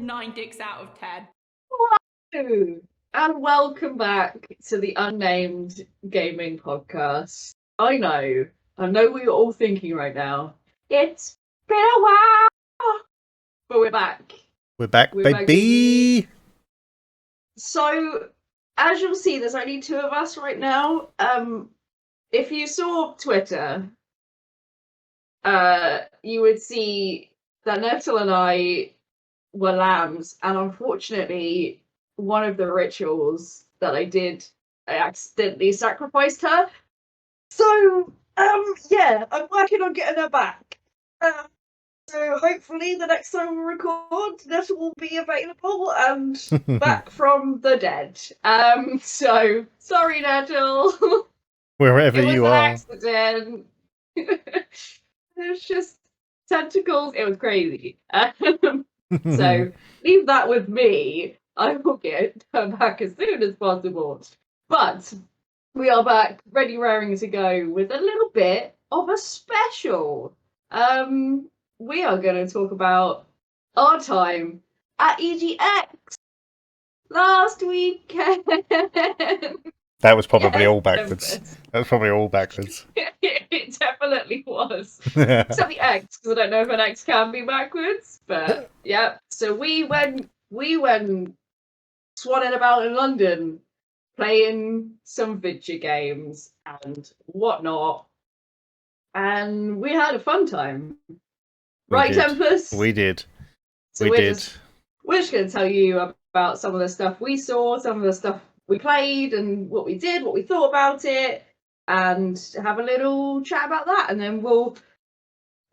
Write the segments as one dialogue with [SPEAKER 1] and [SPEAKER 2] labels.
[SPEAKER 1] 9 dicks out of 10.
[SPEAKER 2] Hello, and welcome back to the Unnamed Gaming Podcast. I know what you're all thinking right now. It's been a while, but we're back.
[SPEAKER 3] We're back, baby.
[SPEAKER 2] So, as you'll see, there's only two of us right now. If you saw Twitter, you would see that Nettle and I were lambs, and unfortunately, one of the rituals that I did, I accidentally sacrificed her. So, yeah, I'm working on getting her back. So hopefully the next time we record, Nettle will be available and back from the dead. So sorry, Nettle.
[SPEAKER 3] Wherever you are.
[SPEAKER 2] It was an accident. It was just tentacles. It was crazy. So leave that with me. I will get her back as soon as possible. But we are back, ready, raring to go with a little bit of a special. We are going to talk about our time at EGX last weekend.
[SPEAKER 3] That was probably all backwards. That was probably all backwards.
[SPEAKER 2] It definitely was. Except the X, because I don't know if an X can be backwards. But yeah, so we went swanning about in London, playing some video games and whatnot, and we had a fun time. Right, Tempus?
[SPEAKER 3] We did.
[SPEAKER 2] So we're just going to tell you about some of the stuff we saw, some of the stuff we played, and what we did, what we thought about it, and have a little chat about that. And then we'll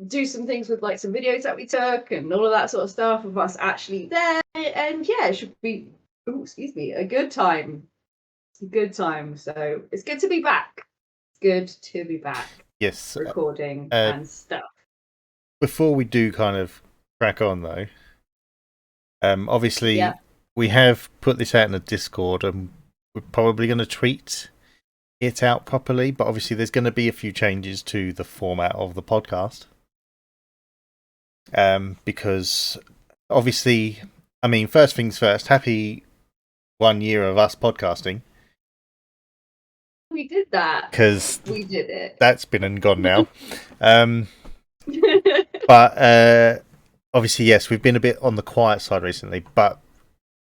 [SPEAKER 2] do some things with like some videos that we took and all of that sort of stuff of us actually there. And yeah, it should be, a good time. It's a good time. So it's good to be back. It's good to be back.
[SPEAKER 3] Yes.
[SPEAKER 2] Recording and stuff.
[SPEAKER 3] Before we do kind of crack on though, obviously we have put this out in the Discord and we're probably going to tweet it out properly, but obviously there's going to be a few changes to the format of the podcast. Because obviously, I mean, first things first, happy 1 year of us podcasting.
[SPEAKER 2] We did that.
[SPEAKER 3] Because
[SPEAKER 2] we did it.
[SPEAKER 3] That's been and gone now. But obviously, yes, we've been a bit on the quiet side recently, but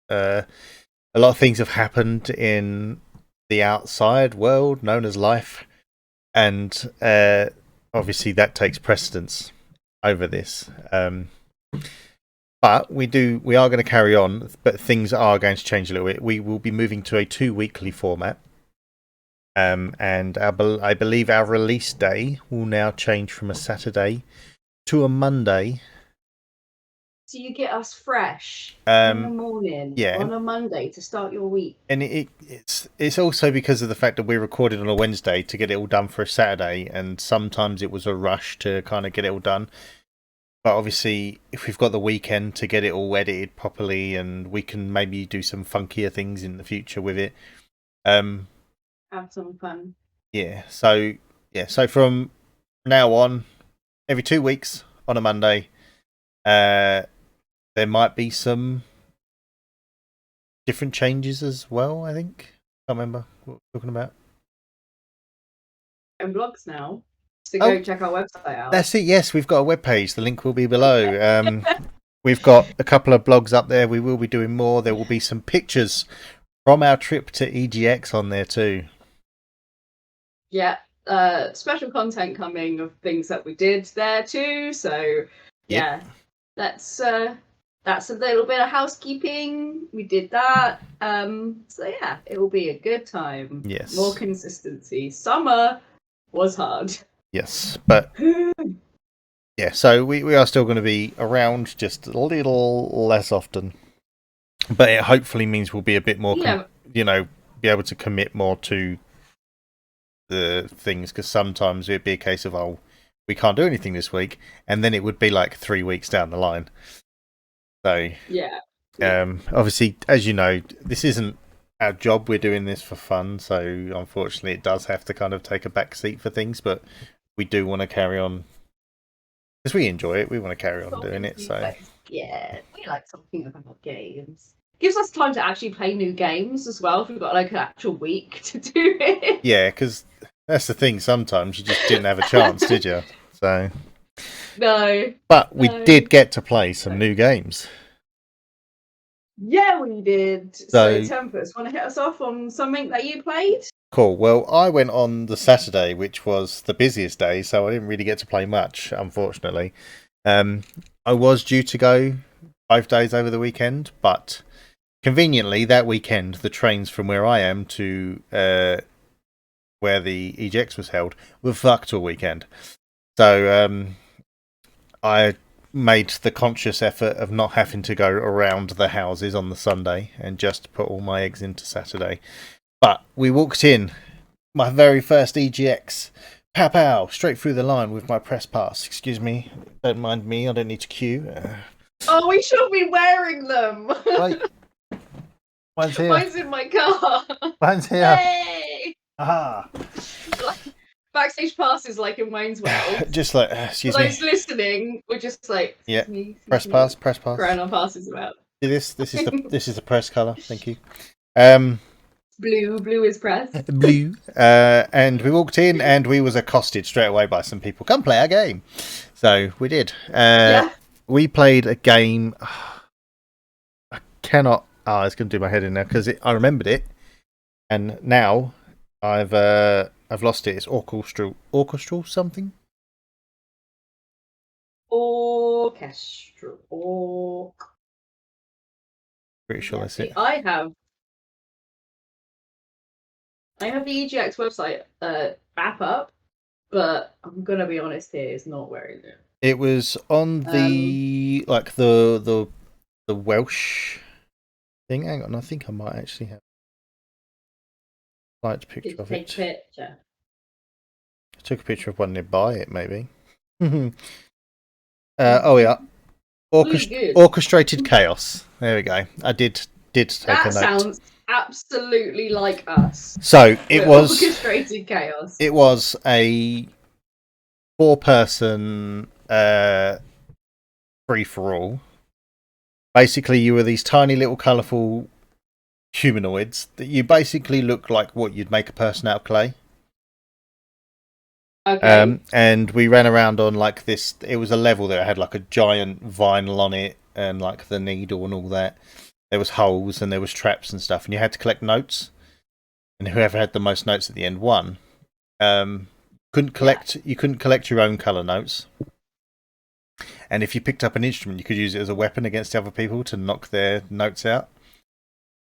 [SPEAKER 3] a lot of things have happened in the outside world known as life, and obviously that takes precedence over this. But we are going to carry on, but things are going to change a little bit. We will be moving to a 2-weekly format. And I believe our release day will now change from a Saturday to a Monday.
[SPEAKER 2] So you get us fresh in the morning on a Monday to start your week.
[SPEAKER 3] And it's also because of the fact that we recorded on a Wednesday to get it all done for a Saturday, and sometimes it was a rush to kind of get it all done. But obviously, if we've got the weekend to get it all edited properly, and we can maybe do some funkier things in the future with it.
[SPEAKER 2] Have some fun.
[SPEAKER 3] Yeah. So from now on, every 2 weeks on a Monday, there might be some different changes as well. I think. I can't remember what we're talking about.
[SPEAKER 2] And blogs now. So go check our website out.
[SPEAKER 3] That's it. Yes, we've got a webpage. The link will be below. We've got a couple of blogs up there. We will be doing more. There will be some pictures from our trip to EGX on there too.
[SPEAKER 2] Yeah, special content coming of things that we did there too. So yeah, that's a little bit of housekeeping. We did that. So yeah, it will be a good time.
[SPEAKER 3] Yes.
[SPEAKER 2] More consistency. Summer was hard.
[SPEAKER 3] Yes, but yeah, so we are still going to be around, just a little less often. But it hopefully means we'll be a bit more, be able to commit more to the things, because sometimes it'd be a case of, we can't do anything this week, and then it would be like 3 weeks down the line. So
[SPEAKER 2] yeah.
[SPEAKER 3] Obviously, as you know, this isn't our job. We're doing this for fun, so unfortunately it does have to kind of take a back seat for things, but we do want to carry on because we enjoy it. We want to carry on doing it. So
[SPEAKER 2] Yeah, we like talking about games. Gives us time to actually play new games as well if we've got like an actual week to do it.
[SPEAKER 3] Yeah, because that's the thing. Sometimes you just didn't have a chance, did you? So
[SPEAKER 2] No.
[SPEAKER 3] but we did get to play some new games.
[SPEAKER 2] Yeah, we did. So,
[SPEAKER 3] So
[SPEAKER 2] Tempus, want to hit us off on something that you played?
[SPEAKER 3] cool. Well, I went on the Saturday, which was the busiest day, so I didn't really get to play much, unfortunately. I was due to go 5 days over the weekend, but conveniently that weekend, the trains from where I am to where the EGX was held were fucked all weekend. So I made the conscious effort of not having to go around the houses on the Sunday and just put all my eggs into Saturday. But we walked in, my very first EGX. Pow pow, straight through the line with my press pass. Excuse me, don't mind me, I don't need to queue.
[SPEAKER 2] Oh, we should be wearing them.
[SPEAKER 3] Wait, mine's here.
[SPEAKER 2] Mine's in my car.
[SPEAKER 3] Mine's here.
[SPEAKER 2] Yay!
[SPEAKER 3] Aha.
[SPEAKER 2] Backstage passes like in Wayne's World.
[SPEAKER 3] Just like, excuse
[SPEAKER 2] For
[SPEAKER 3] me.
[SPEAKER 2] those listening, we're just like,
[SPEAKER 3] Yeah.
[SPEAKER 2] me,
[SPEAKER 3] Press pass.
[SPEAKER 2] Growing our passes about.
[SPEAKER 3] See this? This is the press colour. Thank you.
[SPEAKER 2] Blue is press.
[SPEAKER 3] Blue. And we walked in and we was accosted straight away by some people. Come play our game. So we did.
[SPEAKER 2] Yeah.
[SPEAKER 3] We played a game. I cannot. Oh, it's going to do my head in now because I remembered it, and now I've lost it. It's orchestral something.
[SPEAKER 2] Orchestral.
[SPEAKER 3] Pretty sure that's it.
[SPEAKER 2] I have the EGX website app up, but I'm gonna be honest here, it's not wearing it.
[SPEAKER 3] It was on the like the Welsh thing. Hang on, I think I might actually have a slight picture of it.
[SPEAKER 2] Picture.
[SPEAKER 3] I took a picture of one nearby it, maybe. Oh yeah, orchestrated chaos. There we go. I did take a note.
[SPEAKER 2] That sounds absolutely like us.
[SPEAKER 3] So it was
[SPEAKER 2] orchestrated chaos.
[SPEAKER 3] It was a 4-person free for all. Basically, you were these tiny little colourful humanoids that you basically look like what you'd make a person out of clay.
[SPEAKER 2] Okay.
[SPEAKER 3] And we ran around on like this. It was a level that had like a giant vinyl on it and like the needle and all that. There was holes and there was traps and stuff, and you had to collect notes. And whoever had the most notes at the end won. You couldn't collect your own colour notes. And if you picked up an instrument, you could use it as a weapon against other people to knock their notes out.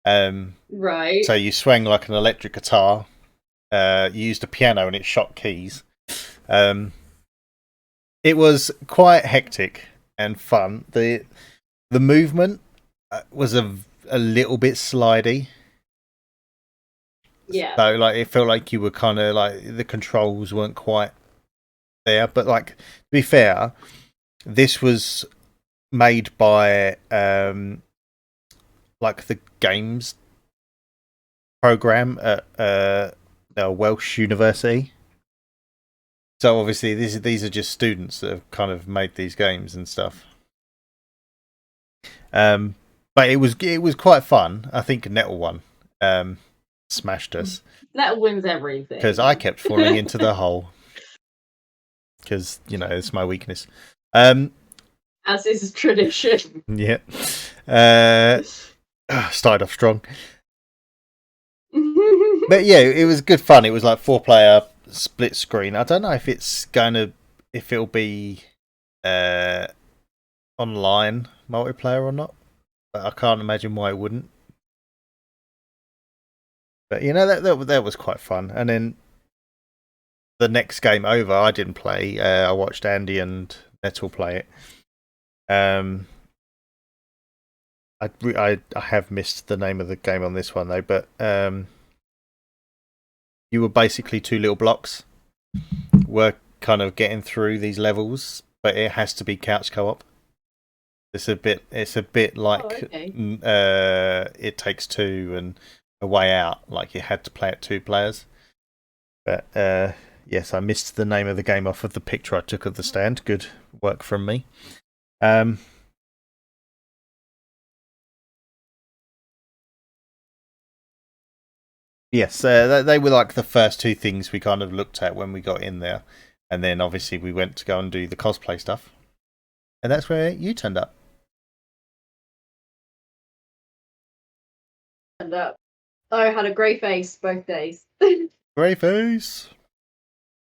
[SPEAKER 2] Right.
[SPEAKER 3] So you swung like an electric guitar. You used a piano and it shot keys. It was quite hectic and fun. The movement was a little bit slidey.
[SPEAKER 2] Yeah.
[SPEAKER 3] So like it felt like you were kind of like the controls weren't quite there. But like to be fair, this was made by like the games program at a Welsh university. So obviously these are just students that have kind of made these games and stuff. But it was quite fun. I think Nettle won. Smashed us.
[SPEAKER 2] That wins everything.
[SPEAKER 3] Because I kept falling into the hole. Because, you know, it's my weakness.
[SPEAKER 2] As is tradition.
[SPEAKER 3] Yeah. Started off strong. But yeah, it was good fun. It was like 4-player split screen. I don't know if it'll be online multiplayer or not. But I can't imagine why it wouldn't. But you know that was quite fun. And then the next game over, I didn't play. I watched Andy and Nettle play it. I have missed the name of the game on this one though. But you were basically 2 little blocks. We're kind of getting through these levels, but it has to be couch co-op. It's a bit like It Takes Two and A Way Out. Like you had to play it 2 players. But yes, I missed the name of the game off of the picture I took of the stand. Good work from me. Yes, they were like the first two things we kind of looked at when we got in there. And then obviously we went to go and do the cosplay stuff. And that's where you turned up.
[SPEAKER 2] And I had a grey face both days.
[SPEAKER 3] Grey face.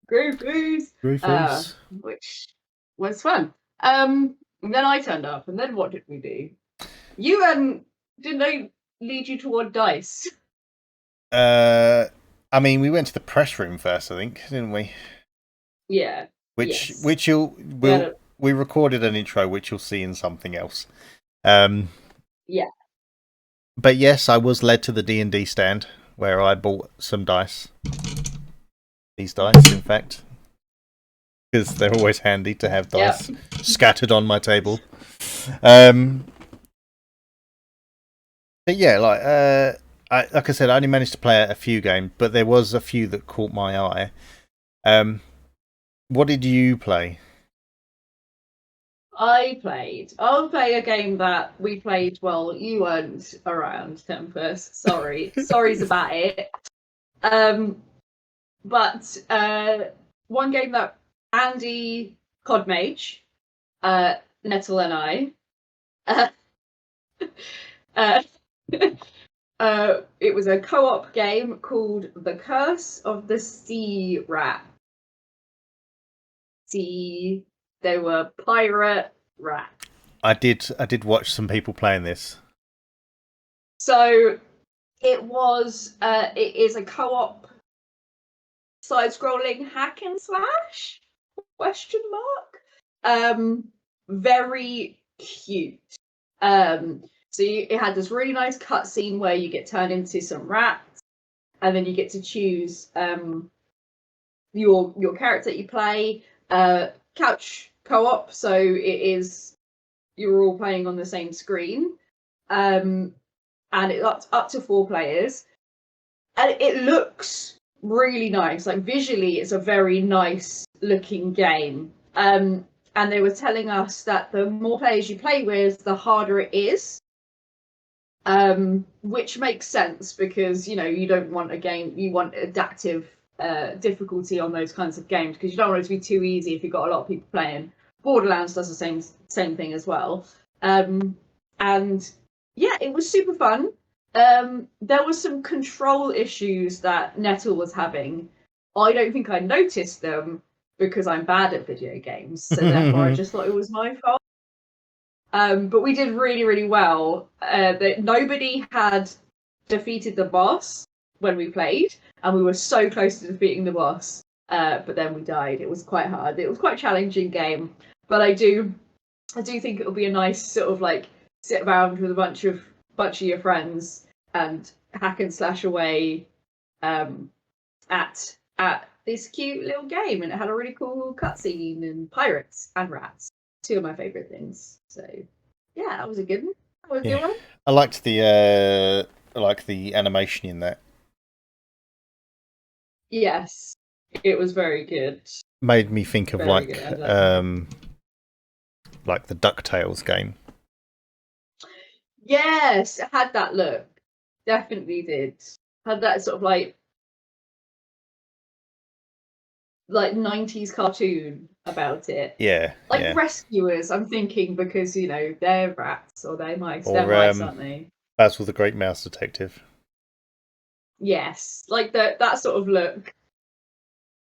[SPEAKER 2] Grey face.
[SPEAKER 3] Grey face.
[SPEAKER 2] Which was fun. And then I turned up, and then what did we do? You didn't I lead you toward dice?
[SPEAKER 3] I mean, we went to the press room first, I think, didn't we?
[SPEAKER 2] Yeah.
[SPEAKER 3] Which
[SPEAKER 2] yes.
[SPEAKER 3] we recorded an intro, which you'll see in something else.
[SPEAKER 2] Yeah.
[SPEAKER 3] But yes, I was led to the D&D stand where I bought some dice. These dice, in fact, because they're always handy to have dice scattered on my table. But yeah, like I said, I only managed to play a few games, but there was a few that caught my eye. What did you play?
[SPEAKER 2] I'll play a game that we played while you weren't around, Tempus. Sorry's about it. But one game that Andy Codmage, Nettle and I, it was a co-op game called The Curse of the Sea Rat. They were pirate rats.
[SPEAKER 3] I did watch some people playing this.
[SPEAKER 2] So it is a co-op side-scrolling hack and slash ? Very cute. So it had this really nice cutscene where you get turned into some rats, and then you get to choose your character that you play. Couch co-op, so you're all playing on the same screen, and it's up to 4 players, and it looks really nice. Like visually, it's a very nice looking game. And they were telling us that the more players you play with, the harder it is. Which makes sense because you don't want a game. You want adaptive difficulty on those kinds of games because you don't want it to be too easy if you've got a lot of people playing. Borderlands does the same thing as well. And yeah, it was super fun. There was some control issues that Nettle was having. I don't think I noticed them because I'm bad at video games, so therefore I just thought it was my fault. But we did really, really well. That nobody had defeated the boss when we played, and we were so close to defeating the boss. But then we died. It was quite hard. It was quite a challenging game. But I do think it'll be a nice sort of like sit around with a bunch of your friends and hack and slash away at this cute little game, and it had a really cool cutscene and pirates and rats. 2 of my favourite things. So yeah, that was a good one. That was a good one.
[SPEAKER 3] I liked the animation in that.
[SPEAKER 2] Yes, it was very good.
[SPEAKER 3] Made me think of
[SPEAKER 2] very
[SPEAKER 3] like the DuckTales game.
[SPEAKER 2] Yes, it had that look. Definitely did. Had that sort of like 90s cartoon about it.
[SPEAKER 3] Yeah.
[SPEAKER 2] Like Rescuers, I'm thinking, because they're rats or they're mice. They're mice, aren't they?
[SPEAKER 3] Basil the Great Mouse Detective.
[SPEAKER 2] Yes, like that sort of look.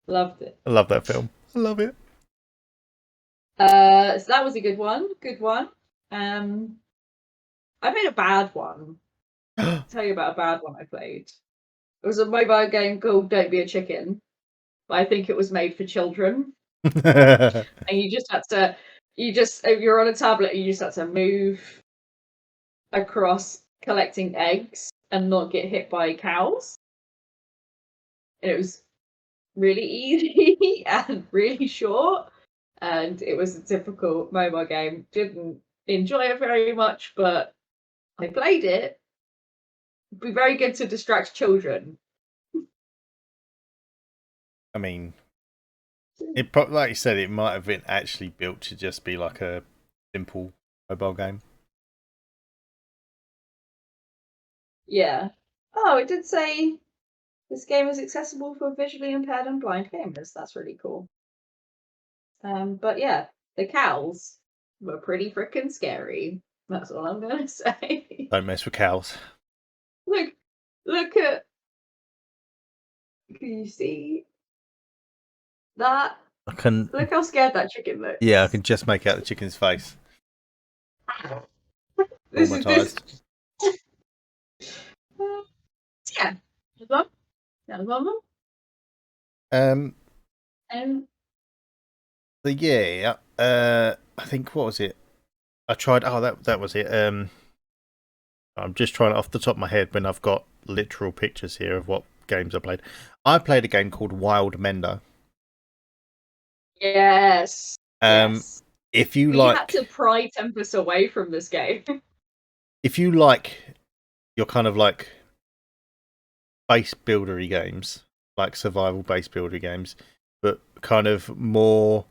[SPEAKER 2] Loved it.
[SPEAKER 3] I love that film. I love it.
[SPEAKER 2] So that was a good one. Good one. I played a bad one. I'll tell you about a bad one I played. It was a mobile game called Don't Be a Chicken. But I think it was made for children. And you just had to, if you're on a tablet, you just had to move across collecting eggs and not get hit by cows. And it was really easy and really short. And it was a difficult mobile game. Didn't enjoy it very much, but I played it. It'd be very good to distract children.
[SPEAKER 3] I mean, like you said, it might have been actually built to just be like a simple mobile game.
[SPEAKER 2] Yeah. Oh, it did say This game is accessible for visually impaired and blind gamers. That's really cool. But yeah, the cows were pretty freaking scary. That's all I'm gonna say.
[SPEAKER 3] Don't mess with cows.
[SPEAKER 2] Look at. Can you see that?
[SPEAKER 3] I can.
[SPEAKER 2] Look how scared that chicken looks.
[SPEAKER 3] Yeah, I can just make out the chicken's face.
[SPEAKER 2] This is this. Yeah. That was one more.
[SPEAKER 3] So yeah, I think what was it? I tried. Oh, that was it. I'm just trying off the top of my head when I've got literal pictures here of what games I played. I played a game called Wild Mender.
[SPEAKER 2] Yes. Yes.
[SPEAKER 3] If you
[SPEAKER 2] we had to pry Tempus away from this game.
[SPEAKER 3] If you like your kind of like base buildery games, like survival base builder games, but kind of more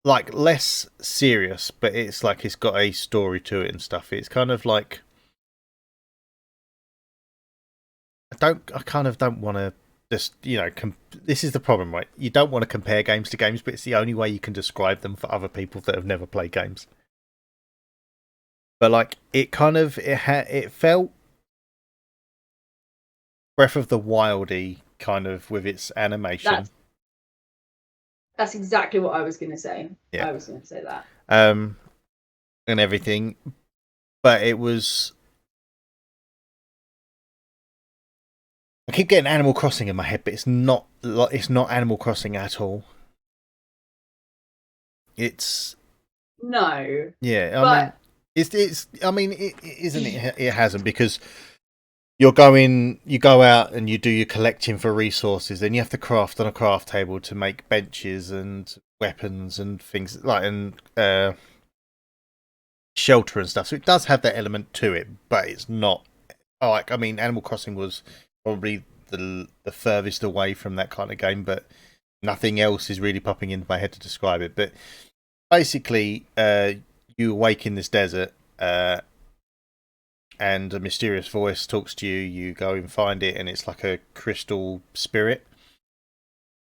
[SPEAKER 3] like less serious, but it's like it's got a story to it and stuff. It's kind of like I kind of don't want to just, this is the problem, right? You don't want to compare games to games, but it's the only way you can describe them for other people that have never played games. But like it felt Breath of the Wildy kind of with its animation.
[SPEAKER 2] That's exactly what I was going to say.
[SPEAKER 3] Yeah.
[SPEAKER 2] I was going to say that.
[SPEAKER 3] And everything, but it was. I keep getting Animal Crossing in my head, but it's not. It's not Animal Crossing at all. It's
[SPEAKER 2] no.
[SPEAKER 3] Yeah, I mean, it's. I mean, it isn't. It hasn't, because you go out and you do your collecting for resources. Then you have to craft on a craft table to make benches and weapons and things and shelter and stuff. So it does have that element to it, but it's not. Like, I mean, Animal Crossing was probably the furthest away from that kind of game, but nothing else is really popping into my head to describe it. But basically, you awake in this desert, and a mysterious voice talks to you. You go and find it, and it's like a crystal spirit.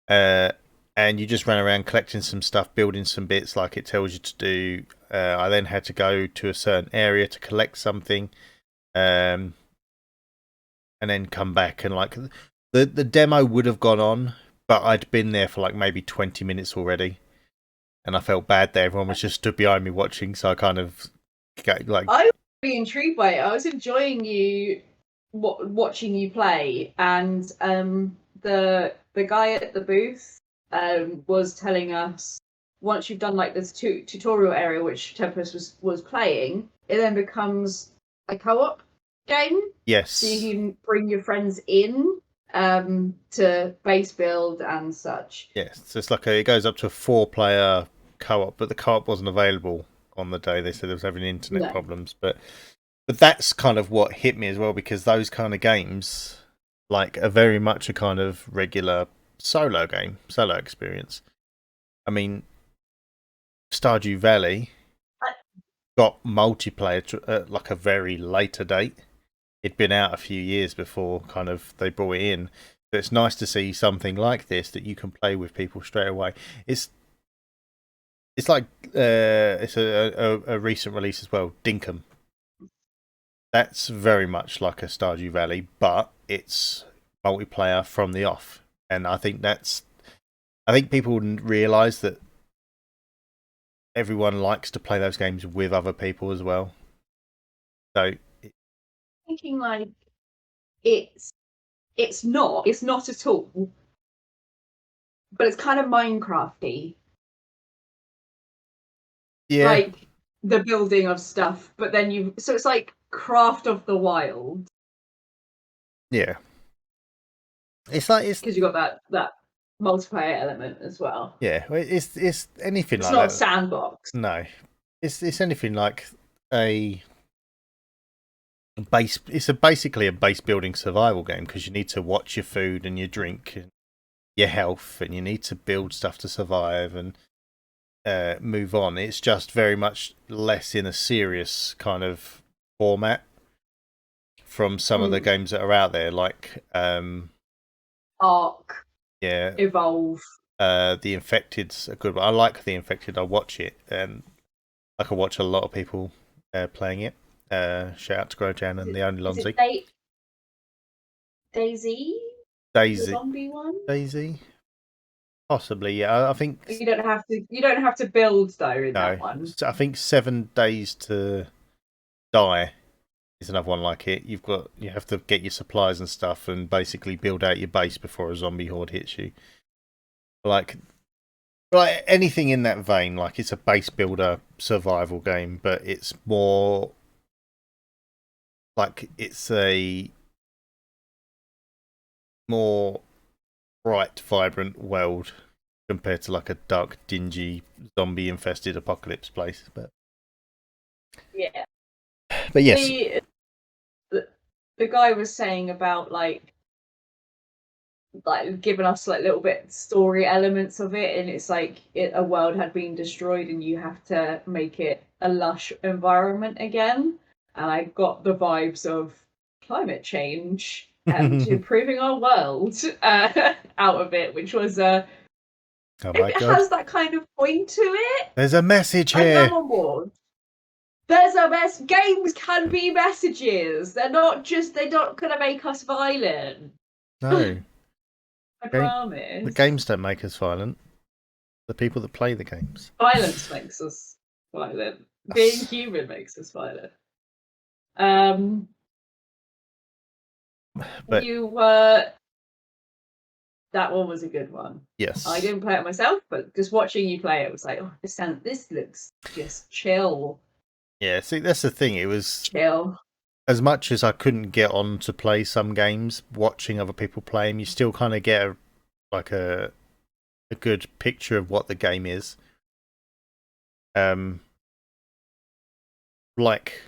[SPEAKER 3] And you just run around collecting some stuff, building some bits like it tells you to do. I then had to go to a certain area to collect something, and then come back. And like the demo would have gone on, but I'd been there for like maybe 20 minutes already, and I felt bad that everyone was just stood behind me watching. So I kind of like.
[SPEAKER 2] I was really intrigued by it. I was enjoying watching you play, and the guy at the booth was telling us once you've done like this tutorial area, which Tempus was playing, it then becomes a co-op game.
[SPEAKER 3] Yes.
[SPEAKER 2] So you can bring your friends in to base build and such.
[SPEAKER 3] Yes, so it's like it goes up to a 4-player co-op, but the co-op wasn't available on the day. They said they was having internet problems, but that's kind of what hit me as well, because those kind of games like are very much a kind of regular solo experience. I mean, Stardew Valley got multiplayer at like a very later date. It'd been out a few years before kind of they brought it in. But it's nice to see something like this that you can play with people straight away. It's like it's a recent release as well, Dinkum. That's very much like a Stardew Valley, but it's multiplayer from the off. And I think people realise that everyone likes to play those games with other people as well. So
[SPEAKER 2] thinking like it's not at all, but it's kind of Minecrafty.
[SPEAKER 3] Yeah,
[SPEAKER 2] like the building of stuff, but then so it's like Craft of the Wild.
[SPEAKER 3] Yeah, it's
[SPEAKER 2] because you got that multiplayer element as well.
[SPEAKER 3] Yeah, it's anything
[SPEAKER 2] it's
[SPEAKER 3] like
[SPEAKER 2] not
[SPEAKER 3] that.
[SPEAKER 2] Sandbox.
[SPEAKER 3] No, it's anything like a base. It's basically a base building survival game, because you need to watch your food and your drink and your health, and you need to build stuff to survive and move on. It's just very much less in a serious kind of format from some of the games that are out there, like
[SPEAKER 2] Ark,
[SPEAKER 3] yeah,
[SPEAKER 2] Evolve.
[SPEAKER 3] The Infected's a good one. I like The Infected. I watch it, and I can watch a lot of people playing it. Shout out to Grojan and the only Lonzy.
[SPEAKER 2] Daisy?
[SPEAKER 3] Daisy.
[SPEAKER 2] The zombie one?
[SPEAKER 3] Daisy? Possibly, yeah. I think
[SPEAKER 2] you don't have to build though in that one.
[SPEAKER 3] I think 7 Days to Die is another one like it. You have to get your supplies and stuff and basically build out your base before a zombie horde hits you. Like anything in that vein, like it's a base builder survival game, but it's more like it's a more bright, vibrant world compared to like a dark, dingy, zombie infested apocalypse place. But
[SPEAKER 2] yeah,
[SPEAKER 3] yes,
[SPEAKER 2] the guy was saying about like giving us like little bit story elements of it, and it's like a world had been destroyed and you have to make it a lush environment again. And I got the vibes of climate change and improving our world out of it, which was
[SPEAKER 3] oh my
[SPEAKER 2] if it
[SPEAKER 3] God.
[SPEAKER 2] has that kind of point to it.
[SPEAKER 3] There's a message here.
[SPEAKER 2] I'm on board. There's a games can be messages. They're not gonna make us violent.
[SPEAKER 3] No.
[SPEAKER 2] I promise.
[SPEAKER 3] The games don't make us violent. The people that play the games.
[SPEAKER 2] Violence makes us violent. Being human makes us violent.
[SPEAKER 3] But
[SPEAKER 2] that one was a good one.
[SPEAKER 3] Yes.
[SPEAKER 2] I didn't play it myself, but just watching you play it was like, oh, this looks just chill.
[SPEAKER 3] Yeah, see, that's the thing. It was
[SPEAKER 2] chill.
[SPEAKER 3] As much as I couldn't get on to play some games, watching other people play them, you still kind of get a good picture of what the game is. Like,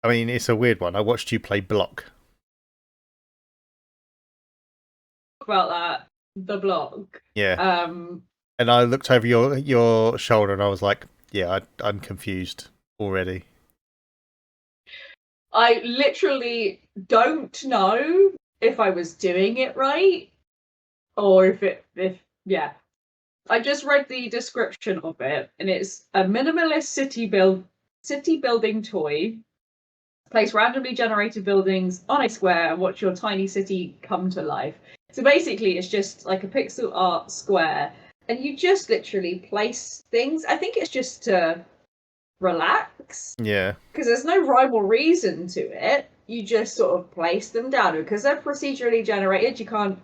[SPEAKER 3] I mean, it's a weird one. I watched you play Block.
[SPEAKER 2] About that, the Block.
[SPEAKER 3] Yeah. And I looked over your shoulder and I was like, yeah, I'm confused already.
[SPEAKER 2] I literally don't know if I was doing it right or if I just read the description of it, and it's a minimalist city building toy. Place randomly generated buildings on a square and watch your tiny city come to life. So basically, it's just like a pixel art square, and you just literally place things. I think it's just to relax.
[SPEAKER 3] Yeah.
[SPEAKER 2] Because there's no rhyme or reason to it. You just sort of place them down. Because they're procedurally generated, you can't.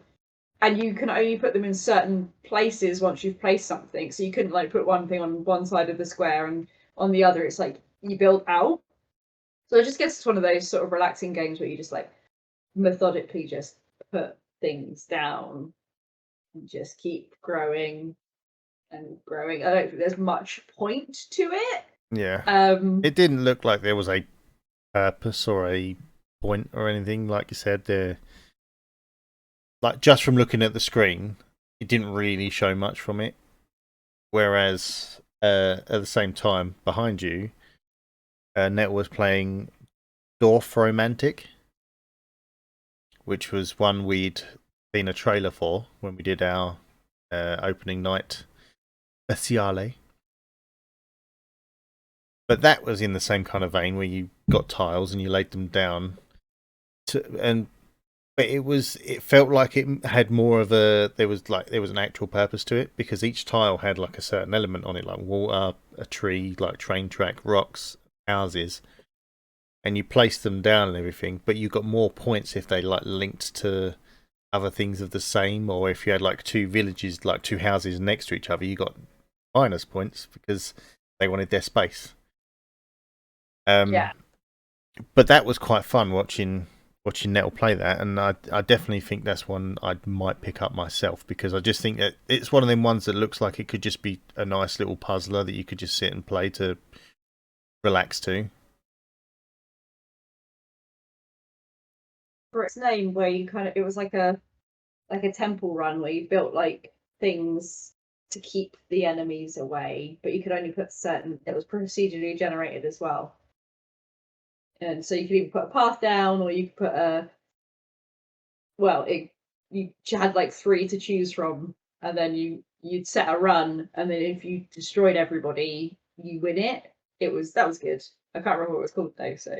[SPEAKER 2] And you can only put them in certain places once you've placed something. So you couldn't like put one thing on one side of the square and on the other. It's like you build out. So I just guess it's one of those sort of relaxing games where you just like methodically just put things down and just keep growing and growing. I don't think there's much point to it.
[SPEAKER 3] Yeah. It didn't look like there was a purpose or a point or anything, like you said. There, like just from looking at the screen, it didn't really show much from it. Whereas at the same time, behind you, Net was playing Dorf Romantic, which was one we'd seen a trailer for when we did our opening night speciale. But that was in the same kind of vein where you got tiles and you laid them down, but it felt like it had more of there was an actual purpose to it, because each tile had like a certain element on it, like water, a tree, like train track, rocks, houses, and you placed them down and everything. But you got more points if they like linked to other things of the same, or if you had like two villages, like two houses next to each other, you got minus points because they wanted their space.
[SPEAKER 2] Yeah.
[SPEAKER 3] But that was quite fun watching Nettle play that, and I definitely think that's one I might pick up myself, because I just think that it's one of them ones that looks like it could just be a nice little puzzler that you could just sit and play to relax to.
[SPEAKER 2] For its name, where you it was like a temple run where you built like things to keep the enemies away, but you could only put certain. It was procedurally generated as well. And so you could either put a path down, or you could put a. Well, you had like 3 to choose from, and then you'd set a run, and then if you destroyed everybody, you win it. That was good. I can't remember what it was called though, so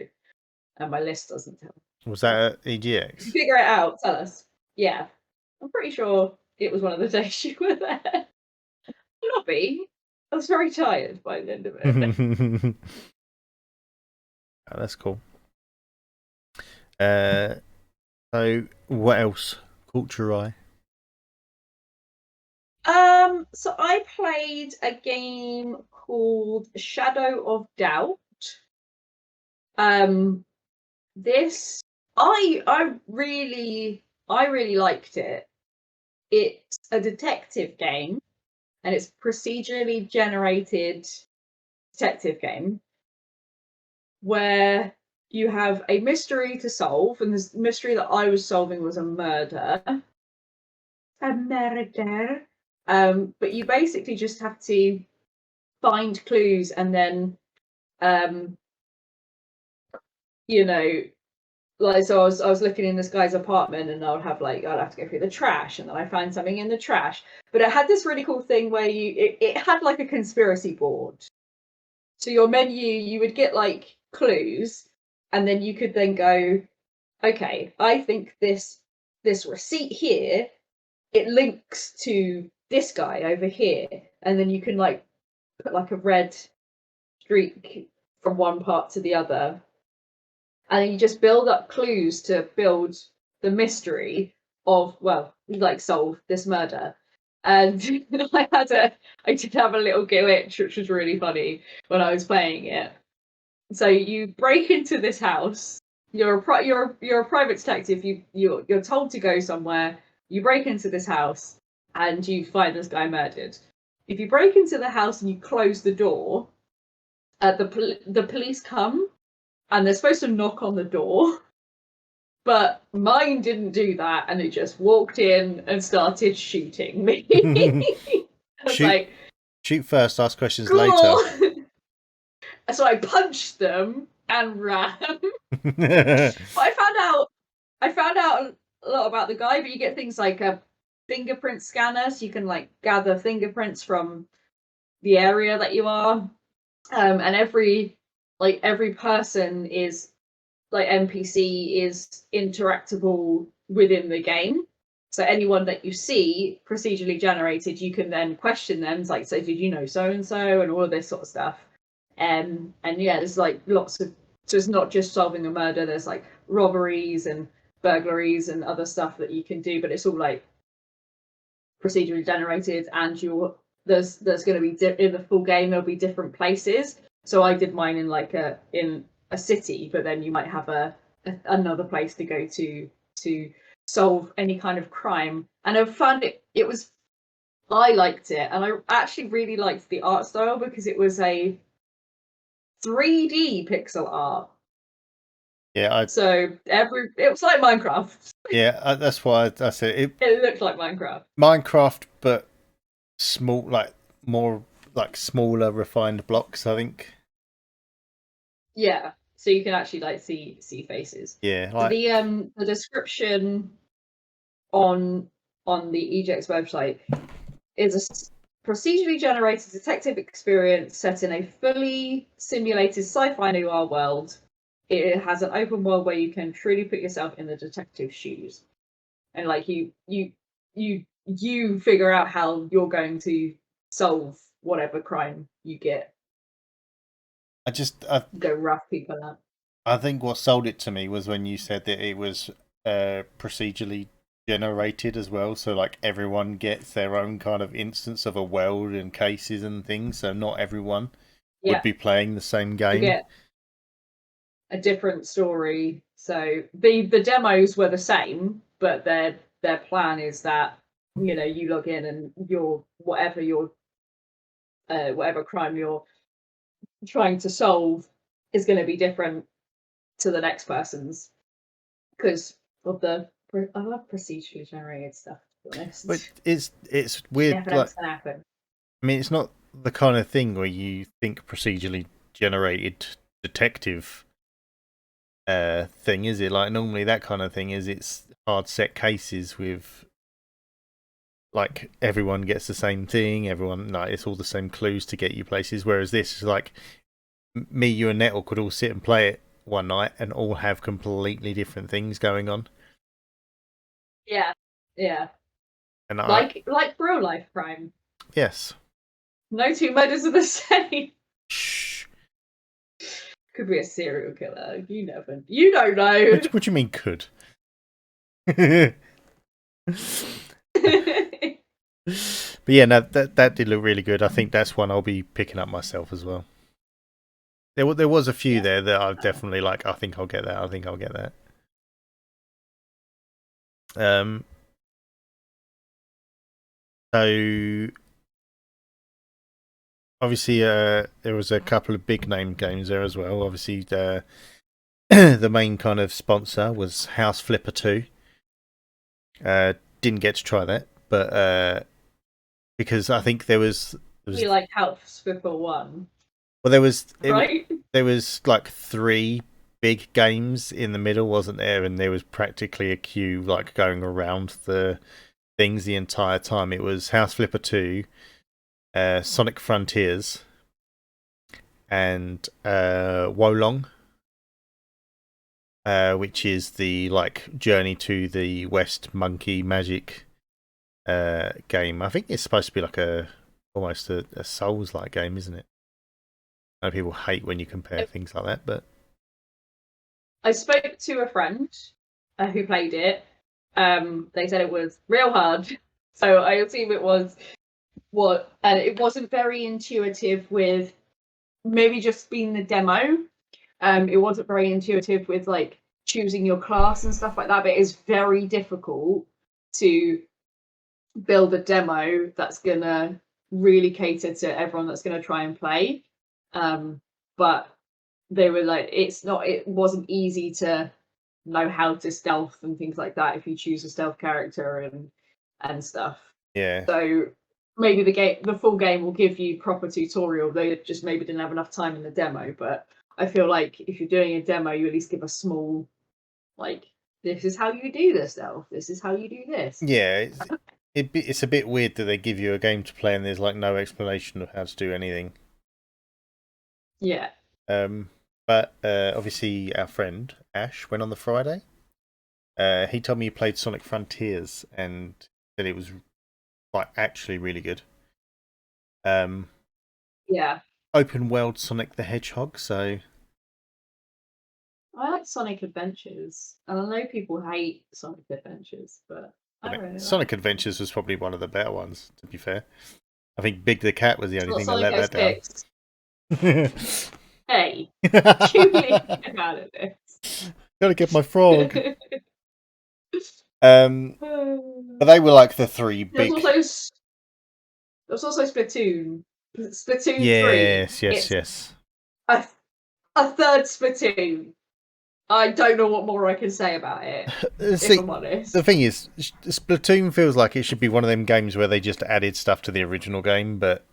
[SPEAKER 2] and my list doesn't tell.
[SPEAKER 3] Was that at
[SPEAKER 2] If
[SPEAKER 3] EGX?
[SPEAKER 2] you figure it out, tell us. Yeah, I'm pretty sure it was one of the days you were there. Lobby. I was very tired by the end of it.
[SPEAKER 3] Oh, that's cool. So what else caught your eye?
[SPEAKER 2] So I played a game called Shadow of Doubt. This I really liked it. It's a detective game, and it's procedurally generated detective game where you have a mystery to solve, and the mystery that I was solving was a murder. A murder. But you basically just have to find clues, and then like, so I was looking in this guy's apartment, and I'd have to go through the trash, and then I find something in the trash. But it had this really cool thing where it had like a conspiracy board. So your menu, you would get like clues, and then you could then go, okay, I think this receipt here, it links to this guy over here, and then you can like put like a red streak from one part to the other, and you just build up clues to build the mystery of, well, like solve this murder. And I did have a little glitch, which was really funny when I was playing it. So you break into this house. You're a private detective. You're told to go somewhere. You break into this house, and you find this guy murdered. If you break into the house and you close the door, the police come, and they're supposed to knock on the door, but mine didn't do that, and it just walked in and started shooting me. I was like,
[SPEAKER 3] shoot first, ask questions
[SPEAKER 2] cool.
[SPEAKER 3] later.
[SPEAKER 2] So I punched them and ran. But I found out a lot about the guy, but you get things like a fingerprint scanner, so you can like gather fingerprints from the area that you are. And every person is like NPC is interactable within the game. So anyone that you see procedurally generated, you can then question them. It's like, so did you know so and so, and all of this sort of stuff. And yeah, there's like lots of. So it's not just solving a murder. There's like robberies and burglaries and other stuff that you can do, but it's all like procedurally generated. And there's going to be in the full game there'll be different places. So I did mine in like a city, but then you might have another place to go to solve any kind of crime. And I found I liked it, and I actually really liked the art style because it was a 3D pixel art.
[SPEAKER 3] Yeah,
[SPEAKER 2] so it was like Minecraft.
[SPEAKER 3] Yeah, that's why I said it.
[SPEAKER 2] It looked like Minecraft.
[SPEAKER 3] Minecraft, but small, like more like smaller, refined blocks, I think.
[SPEAKER 2] Yeah, so you can actually like see faces.
[SPEAKER 3] Yeah, like
[SPEAKER 2] the description on the EGX website is a procedurally generated detective experience set in a fully simulated sci-fi noir world. It has an open world where you can truly put yourself in the detective's shoes, and like you figure out how you're going to solve whatever crime you get. Go rough people up.
[SPEAKER 3] I think what sold it to me was when you said that it was procedurally generated as well, so like everyone gets their own kind of instance of a world and cases and things, so not everyone would be playing the same game.
[SPEAKER 2] You get a different story. So the demos were the same, but their plan is that you log in and whatever crime you're trying to solve is going to be different to the next person's, because of I love procedurally generated stuff, to be honest.
[SPEAKER 3] But it's weird. Like, I mean, it's not the kind of thing where you think procedurally generated detective thing, is it? Like normally that kind of thing is it's hard set cases with like everyone gets the same thing, everyone like it's all the same clues to get you places. Whereas this is like me, you, and Nettle could all sit and play it one night and all have completely different things going on.
[SPEAKER 2] Yeah, yeah.
[SPEAKER 3] And
[SPEAKER 2] like real life crime.
[SPEAKER 3] Yes.
[SPEAKER 2] No two murders are the same.
[SPEAKER 3] Shh.
[SPEAKER 2] Could be a serial killer. You don't know.
[SPEAKER 3] What do you mean could? But yeah, no, that did look really good. I think that's one I'll be picking up myself as well. There was a few there that I've definitely like. I think I'll get that. I think I'll get that. So obviously, there was a couple of big name games there as well. Obviously, the main kind of sponsor was House Flipper 2. Didn't get to try that, but because I think there was
[SPEAKER 2] we like House Flipper 1.
[SPEAKER 3] Well, there was
[SPEAKER 2] right.
[SPEAKER 3] There was like 3 big games in the middle, wasn't there? And there was practically a queue like going around the things the entire time. It was House Flipper 2, Sonic Frontiers, and Wolong, which is the like Journey to the West Monkey Magic game. I think it's supposed to be like almost a Souls-like game, isn't it? I know people hate when you compare things like that, but
[SPEAKER 2] I spoke to a friend who played it. They said it was real hard, so I assume it was and it wasn't very intuitive with maybe just being the demo. It wasn't very intuitive with like choosing your class and stuff like that, but it's very difficult to build a demo that's gonna really cater to everyone that's gonna try and play. But they were like, it wasn't easy to know how to stealth and things like that if you choose a stealth character and stuff.
[SPEAKER 3] yeah.
[SPEAKER 2] So maybe the full game will give you proper tutorial. They just maybe didn't have enough time in the demo. But I feel like if you're doing a demo, you at least give a small, like, this is how you do the stealth. This is how you do this.
[SPEAKER 3] Yeah, it's a bit weird that they give you a game to play and there's like no explanation of how to do anything.
[SPEAKER 2] Yeah.
[SPEAKER 3] But obviously our friend Ash went on the Friday. He told me he played Sonic Frontiers and said it was like actually really good.
[SPEAKER 2] Yeah.
[SPEAKER 3] Open world Sonic the Hedgehog, so
[SPEAKER 2] I like Sonic Adventures, and I know people hate Sonic Adventures, but I really
[SPEAKER 3] Sonic
[SPEAKER 2] like
[SPEAKER 3] Adventures was probably one of the better ones, to be fair. I think Big the Cat was the only thing that
[SPEAKER 2] Sonic
[SPEAKER 3] let that
[SPEAKER 2] 06.
[SPEAKER 3] down.
[SPEAKER 2] Hey, you leave out of this.
[SPEAKER 3] Gotta get my frog. But they were like the 3 big.
[SPEAKER 2] There was also Splatoon. Splatoon 3.
[SPEAKER 3] Yes.
[SPEAKER 2] A third Splatoon. I don't know what more I can say about it.
[SPEAKER 3] See,
[SPEAKER 2] if I'm honest.
[SPEAKER 3] The thing is, Splatoon feels like it should be one of them games where they just added stuff to the original game, but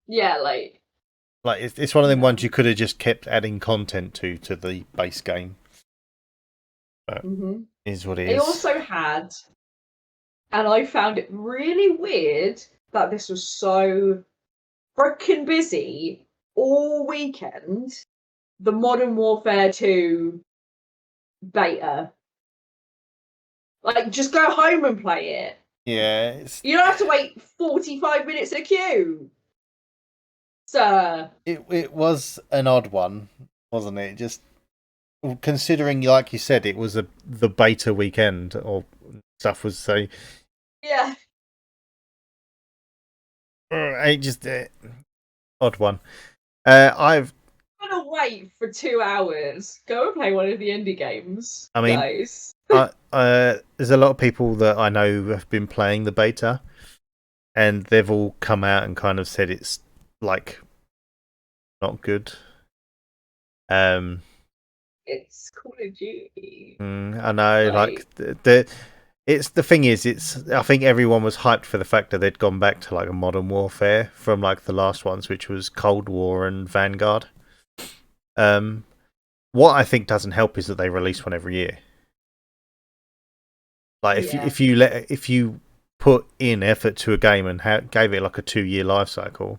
[SPEAKER 2] yeah, like
[SPEAKER 3] it's one of them ones you could have just kept adding content to the base game. But is what it is.
[SPEAKER 2] They also had, and I found it really weird that this was so freaking busy all weekend, the Modern Warfare 2 beta. Like, just go home and play it.
[SPEAKER 3] Yeah.
[SPEAKER 2] You don't have to wait 45 minutes in a queue. Sir.
[SPEAKER 3] It was an odd one, wasn't it? Just considering, like you said, it was the beta weekend or stuff was so.
[SPEAKER 2] Yeah.
[SPEAKER 3] It just odd one. I've
[SPEAKER 2] I'm gonna wait for 2 hours. Go and play one of the indie games.
[SPEAKER 3] I mean,
[SPEAKER 2] guys.
[SPEAKER 3] There's a lot of people that I know who have been playing the beta, and they've all come out and kind of said it's like not good.
[SPEAKER 2] It's Call of Duty.
[SPEAKER 3] I know, like the thing is, I think everyone was hyped for the fact that they'd gone back to like a Modern Warfare from like the last ones, which was Cold War and Vanguard. what I think doesn't help is that they release one every year. Like if you put in effort to a game and gave it like a 2-year life cycle,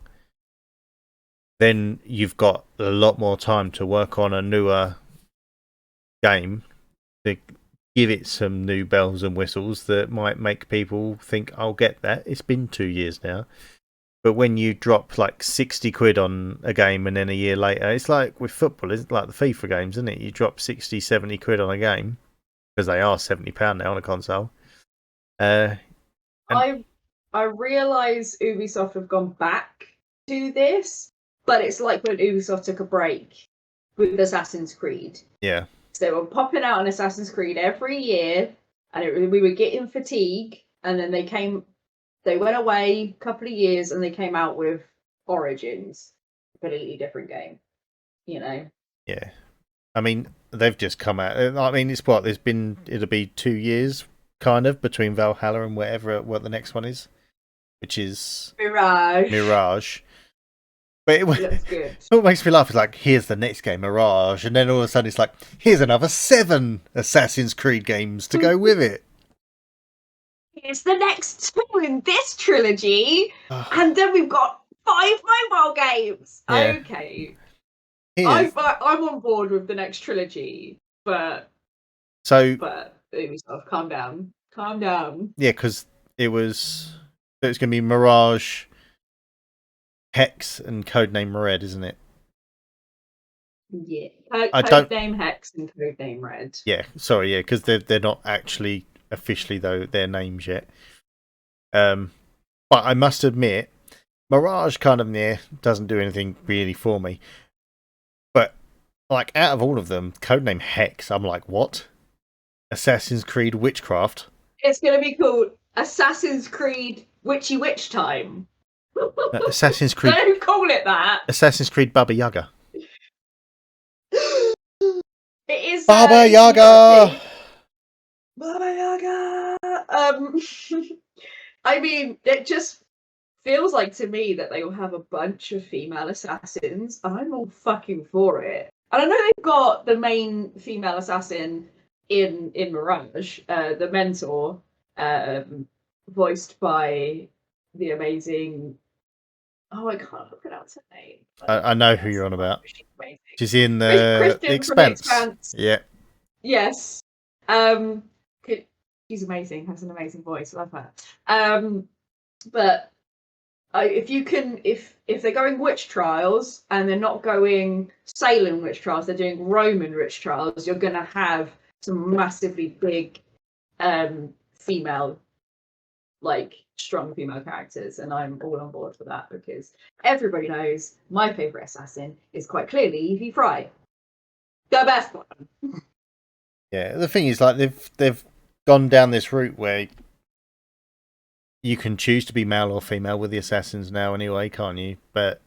[SPEAKER 3] then you've got a lot more time to work on a newer game to give it some new bells and whistles that might make people think, I'll get that. It's been 2 years now. But when you drop like 60 quid on a game and then a year later, it's like with football, it's like the FIFA games, isn't it? You drop 60, 70 quid on a game because they are £70 now on a console.
[SPEAKER 2] I realise Ubisoft have gone back to this, but it's like when Ubisoft took a break with Assassin's Creed.
[SPEAKER 3] Yeah.
[SPEAKER 2] So they were popping out an Assassin's Creed every year, and we were getting fatigue, and then they went away a couple of years, and they came out with Origins, a completely different game, you know?
[SPEAKER 3] Yeah. I mean, they've just come out. I mean, it'll be 2 years, kind of, between Valhalla and what the next one is, which is Mirage. But
[SPEAKER 2] That's good.
[SPEAKER 3] What makes me laugh is like, here's the next game, Mirage, and then all of a sudden it's like, here's another 7 Assassin's Creed games to go with it.
[SPEAKER 2] It's the next 2 in this trilogy, and then we've got 5 mobile games. Yeah. Okay, I'm on board with the next trilogy, but Ubisoft, calm down.
[SPEAKER 3] Yeah, because it was going to be Mirage, Hex, and Codename Red, isn't it?
[SPEAKER 2] Yeah, Codename Hex and Codename Red.
[SPEAKER 3] Yeah, sorry, yeah, because they're not actually officially their names yet. But I must admit, Mirage kind of doesn't do anything really for me. But like out of all of them, Codename Hex, I'm like, what? Assassin's Creed Witchcraft.
[SPEAKER 2] It's going to be called Assassin's Creed Witchy Witch Time.
[SPEAKER 3] Assassin's Creed.
[SPEAKER 2] Don't call it that.
[SPEAKER 3] Assassin's Creed Baba Yaga.
[SPEAKER 2] It is
[SPEAKER 3] Baba Yaga.
[SPEAKER 2] Baba Yaga. I mean, it just feels like to me that they will have a bunch of female assassins, and I'm all fucking for it. And I know they've got the main female assassin in Mirage, the mentor, voiced by the amazing. Oh, I can't pronounce her name.
[SPEAKER 3] I know who you're on about. She's in the Expanse. Yeah. Yes.
[SPEAKER 2] She's amazing. Has an amazing voice. Love her. But if they're going witch trials and they're not going Salem witch trials, they're doing Roman witch trials, you're gonna have some massively big female, like strong female characters, and I'm all on board for that because everybody knows my favourite assassin is quite clearly Evie Fry. The best one.
[SPEAKER 3] Yeah, the thing is, like they've gone down this route where you can choose to be male or female with the assassins now anyway, can't you? But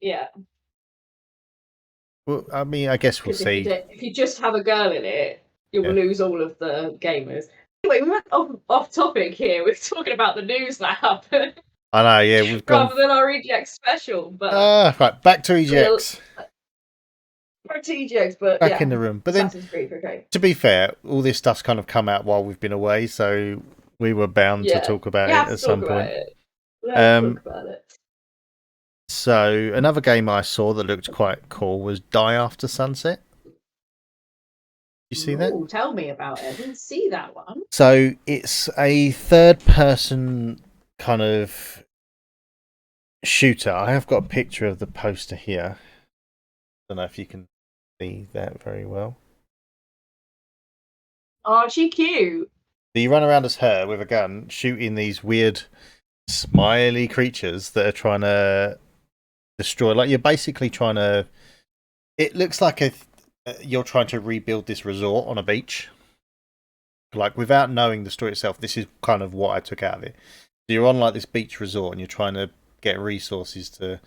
[SPEAKER 2] yeah.
[SPEAKER 3] Well, I mean, I guess we'll see.
[SPEAKER 2] If you just have a girl in it, you'll lose all of the gamers. Anyway, we went off topic here. We're talking about the news lab.
[SPEAKER 3] I know, yeah, we've gone
[SPEAKER 2] rather than our EGX special. But
[SPEAKER 3] right, back to EGX.
[SPEAKER 2] Back to EGX, but
[SPEAKER 3] back in the room. But then,
[SPEAKER 2] okay.
[SPEAKER 3] To be fair, all this stuff's kind of come out while we've been away, so we were bound to talk about it at some point.
[SPEAKER 2] Let's talk about it.
[SPEAKER 3] So another game I saw that looked quite cool was Die After Sunset. You see that?
[SPEAKER 2] Tell me about it. I didn't see that one.
[SPEAKER 3] So it's a third-person kind of shooter. I have got a picture of the poster here. Don't know if you can see that very well.
[SPEAKER 2] Oh, she cute.
[SPEAKER 3] So you run around as her with a gun, shooting these weird, smiley creatures that are trying to destroy. Like you're basically trying to. It looks like you're trying to rebuild this resort on a beach. Like without knowing the story itself, this is kind of what I took out of it. So you're on like this beach resort and you're trying to get resources to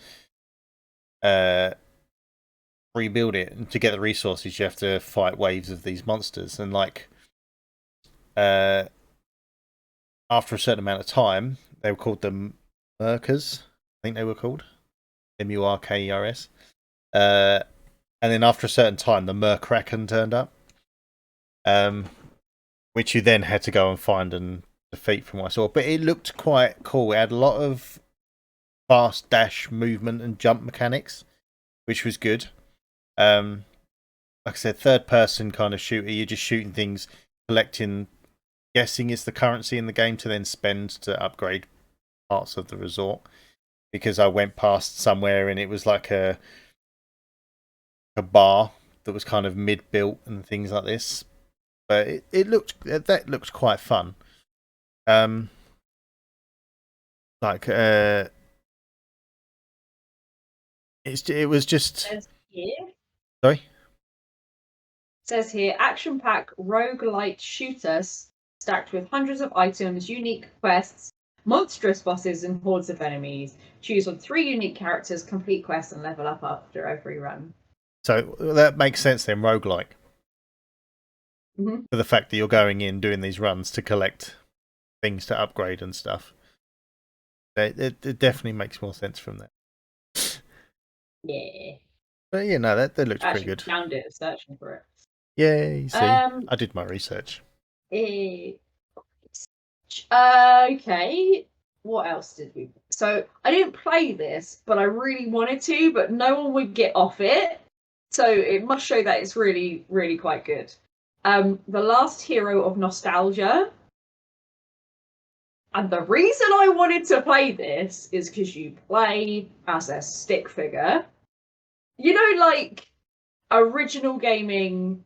[SPEAKER 3] rebuild it. And to get the resources, you have to fight waves of these monsters. And like after a certain amount of time, they were called the Murkers. I think they were called Murkers. and then after a certain time, the Merkraken turned up, which you then had to go and find and defeat from what I saw. But it looked quite cool. It had a lot of fast dash movement and jump mechanics, which was good. Like I said, third person kind of shooter. You're just shooting things, collecting, guessing it's the currency in the game to then spend to upgrade parts of the resort. Because I went past somewhere and it was like a bar that was kind of mid-built and things like this. But it looked quite fun. It was just. Sorry.
[SPEAKER 2] It says here, action-packed roguelite shooter stacked with hundreds of items, unique quests, monstrous bosses, and hordes of enemies. Choose on 3 unique characters, complete quests, and level up after every run.
[SPEAKER 3] So that makes sense then, roguelike.
[SPEAKER 2] Mm-hmm.
[SPEAKER 3] For the fact that you're going in doing these runs to collect things to upgrade and stuff. It definitely makes more sense from that.
[SPEAKER 2] Yeah.
[SPEAKER 3] But yeah, no, that looks pretty good.
[SPEAKER 2] I found it searching for it.
[SPEAKER 3] Yeah, you see, I did my research.
[SPEAKER 2] Okay. What else did we? So I didn't play this, but I really wanted to, but no one would get off it. So it must show that it's really, really quite good. The Last Hero of Nostalgia. And the reason I wanted to play this is because you play as a stick figure. You know, like original gaming,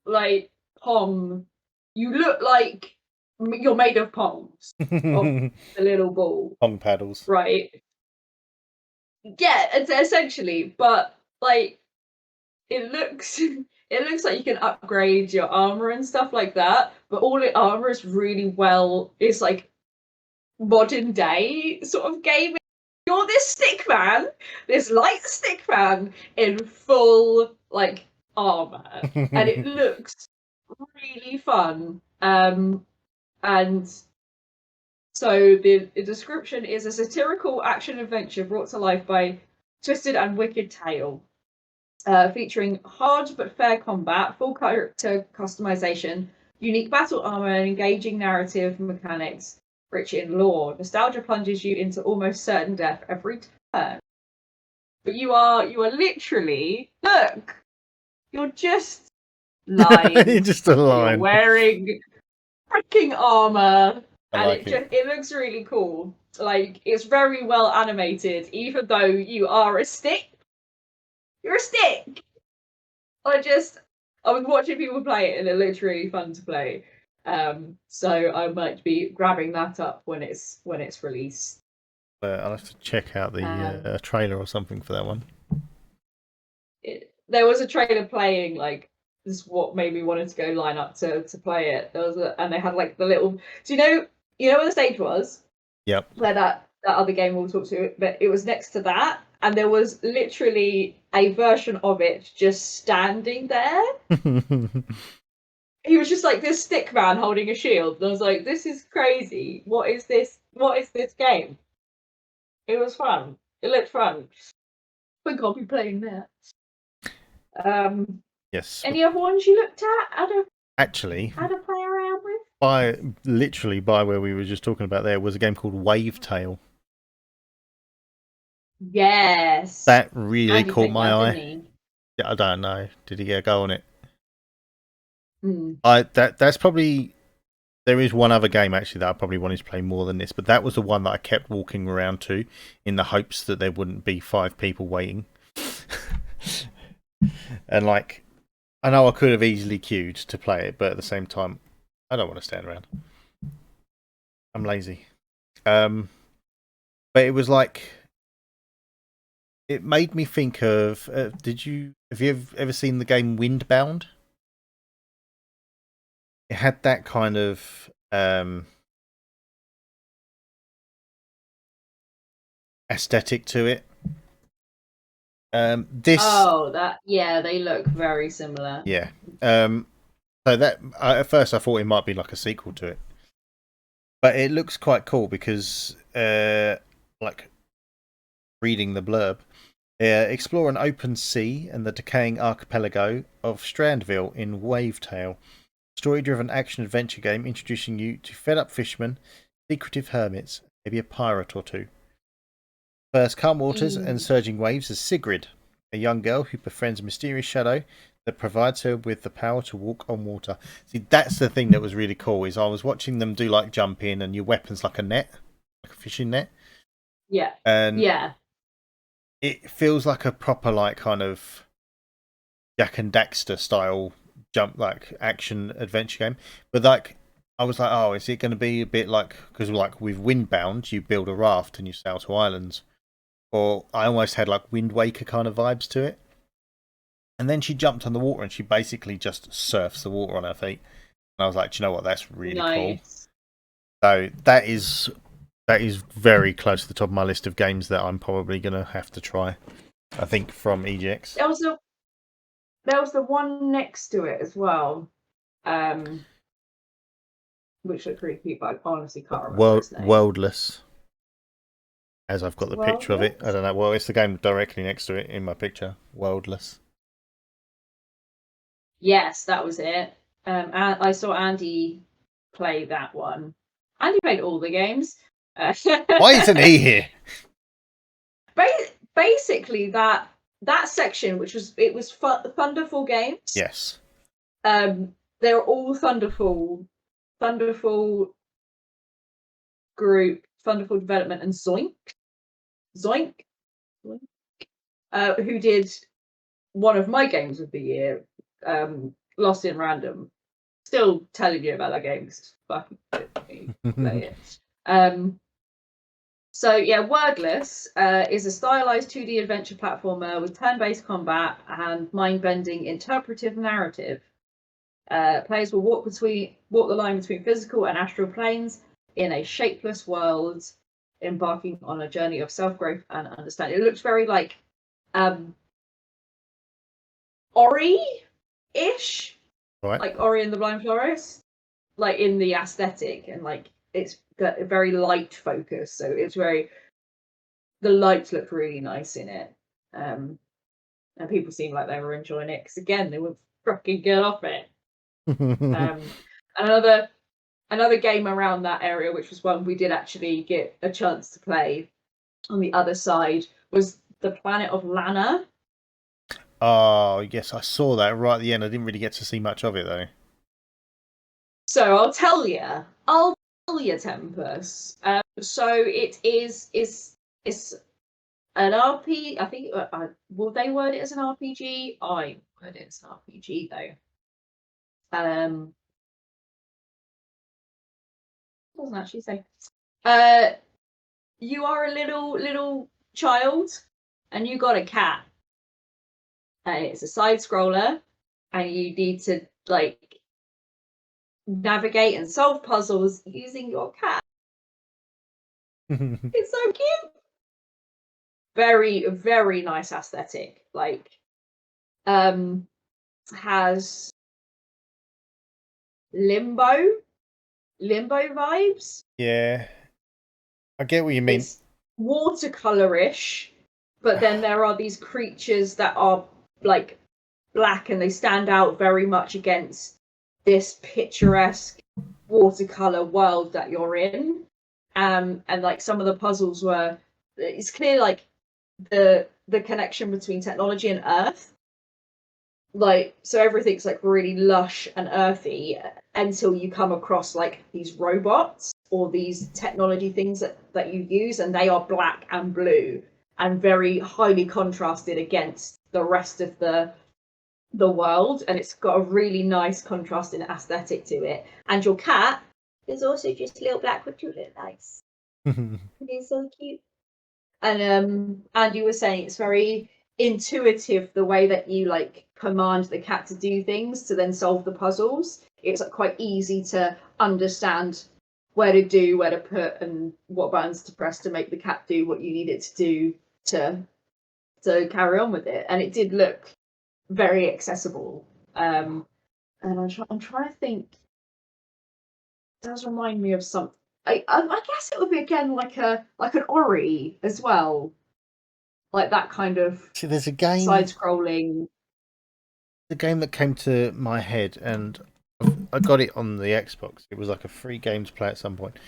[SPEAKER 2] like Pong. You look like you're made of Pongs, of the little ball.
[SPEAKER 3] Pong paddles.
[SPEAKER 2] Right. Yeah, it's essentially, but like it looks like you can upgrade your armor and stuff like that, but all the armor is really it's like modern day sort of gaming. You're this stick man, this light stick man in full like armor, and it looks really fun. And so the description is a satirical action adventure brought to life by Twisted and Wicked Tale, featuring hard but fair combat, full character customization, unique battle armor, and engaging narrative mechanics rich in lore. Nostalgia plunges you into almost certain death every turn. But you are literally, look, you're just lying.
[SPEAKER 3] You're just a line.
[SPEAKER 2] You're wearing freaking armor. And
[SPEAKER 3] like
[SPEAKER 2] it looks really cool. Like, it's very well animated, even though you are a stick. You're a stick! I was watching people play it and it looks really fun to play. So I might be grabbing that up when it's released.
[SPEAKER 3] I'll have to check out the trailer or something for that one.
[SPEAKER 2] There was a trailer playing, like, this is what made me wanted to go line up to play it. And they had like the little. Do you know where the stage was?
[SPEAKER 3] Yep.
[SPEAKER 2] Where that other game we'll talk to, but it was next to that, and there was literally a version of it just standing there. He was just like this stick man holding a shield, and I was like, "This is crazy. What is this? What is this game?" It was fun. It looked fun. I think I'll be playing that.
[SPEAKER 3] Yes.
[SPEAKER 2] Any other ones you looked at?
[SPEAKER 3] Actually,
[SPEAKER 2] had a play around with?
[SPEAKER 3] Literally by where we were just talking about there was a game called Wavetale.
[SPEAKER 2] Yes.
[SPEAKER 3] That really caught my eye.
[SPEAKER 2] Yeah,
[SPEAKER 3] I don't know. Did he get a go on it?
[SPEAKER 2] Mm.
[SPEAKER 3] That's probably. There is one other game actually that I probably wanted to play more than this, but that was the one that I kept walking around to in the hopes that there wouldn't be 5 people waiting. And like, I know I could have easily queued to play it, but at the same time, I don't want to stand around. I'm lazy. But it was like, it made me think of. Have you ever seen the game Windbound? It had that kind of aesthetic to it.
[SPEAKER 2] They look very similar.
[SPEAKER 3] Yeah. So that at first I thought it might be like a sequel to it, but it looks quite cool because, like, reading the blurb, Explore an open sea and the decaying archipelago of Strandville in Wavetale. Story-driven action-adventure game introducing you to fed-up fishermen, secretive hermits, maybe a pirate or two. First calm waters and surging waves is Sigrid, a young girl who befriends a mysterious shadow that provides her with the power to walk on water. See, that's the thing that was really cool, is I was watching them do like jump in and your weapon's like a net, like a fishing net.
[SPEAKER 2] Yeah.
[SPEAKER 3] And
[SPEAKER 2] yeah.
[SPEAKER 3] It feels like a proper like kind of Jak and Daxter style jump like action adventure game. But like I was like, oh, is it going to be a bit like, because like with Windbound, you build a raft and you sail to islands. Or I almost had like Wind Waker kind of vibes to it. And then she jumped on the water and she basically just surfs the water on her feet. And I was like, do you know what? That's really cool. So that is very close to the top of my list of games that I'm probably going to have to try. I think from EGX.
[SPEAKER 2] There was the one next to it as well, which looked really cute, but I honestly can't remember its name.
[SPEAKER 3] Worldless. As I've got the picture of it. I don't know. Well, it's the game directly next to it in my picture. Worldless.
[SPEAKER 2] Yes, that was it. And I saw Andy play that one. Andy played all the games.
[SPEAKER 3] Why isn't he here?
[SPEAKER 2] Basically, that section, which was Thunderful games.
[SPEAKER 3] Yes.
[SPEAKER 2] They're all Thunderful Group, Thunderful Development, and Zoink, who did one of my games of the year, Lost in Random. Still telling you about that game because it's fucking good. Play it. So yeah, Wordless is a stylized 2D adventure platformer with turn-based combat and mind-bending interpretive narrative. Players will walk the line between physical and astral planes in a shapeless world, embarking on a journey of self-growth and understanding. It looks very like Ori-ish,
[SPEAKER 3] right.
[SPEAKER 2] Like Ori and the Blind Forest, like in the aesthetic, and like it's got a very light focus, so it's very, the lights look really nice in it, and people seem like they were enjoying it because again they would fucking get off it. Another game around that area, which was one we did actually get a chance to play on the other side, was the Planet of Lana.
[SPEAKER 3] Oh yes, I saw that right at the end. I didn't really get to see much of it though.
[SPEAKER 2] So I'll tell you, Tempus. So it is an RP. I think will they word it as an RPG? I word it as an RPG though. Doesn't actually say. You are a little child, and you got a cat. And it's a side scroller, and you need to like navigate and solve puzzles using your cat. It's so cute. Very, very nice aesthetic. Like, has limbo vibes.
[SPEAKER 3] Yeah, I get what you mean.
[SPEAKER 2] It's watercolorish, but then there are these creatures that are like black and they stand out very much against this picturesque watercolor world that you're in. And like some of the puzzles were, it's clear like the connection between technology and earth, like, so everything's like really lush and earthy until you come across like these robots or these technology things that you use, and they are black and blue and very highly contrasted against the rest of the world, and it's got a really nice contrasting aesthetic to it. And your cat is also just a little black with look nice. It is so cute. And Andy was saying it's very intuitive the way that you like command the cat to do things to then solve the puzzles. It's like quite easy to understand where to do, where to put, and what buttons to press to make the cat do what you need it to do to carry on with it. And it did look very accessible. And I'm trying to think. It does remind me of something. I guess it would be again like an Ori as well. like that kind of
[SPEAKER 3] See, there's a game,
[SPEAKER 2] side-scrolling.
[SPEAKER 3] the game that came to my head, and I got it on the Xbox. It was like a free game to play at some point,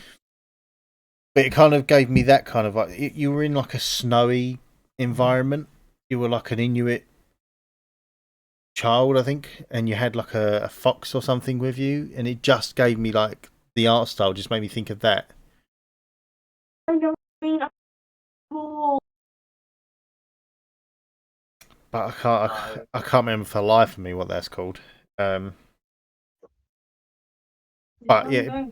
[SPEAKER 3] but it kind of gave me that kind of like you were in like a snowy environment. You were like an Inuit child, I think, and you had like a fox or something with you, and it just gave me like the art style just made me think of that.
[SPEAKER 2] I know what you mean. Oh.
[SPEAKER 3] But I can't remember for the life of me what that's called. But yeah,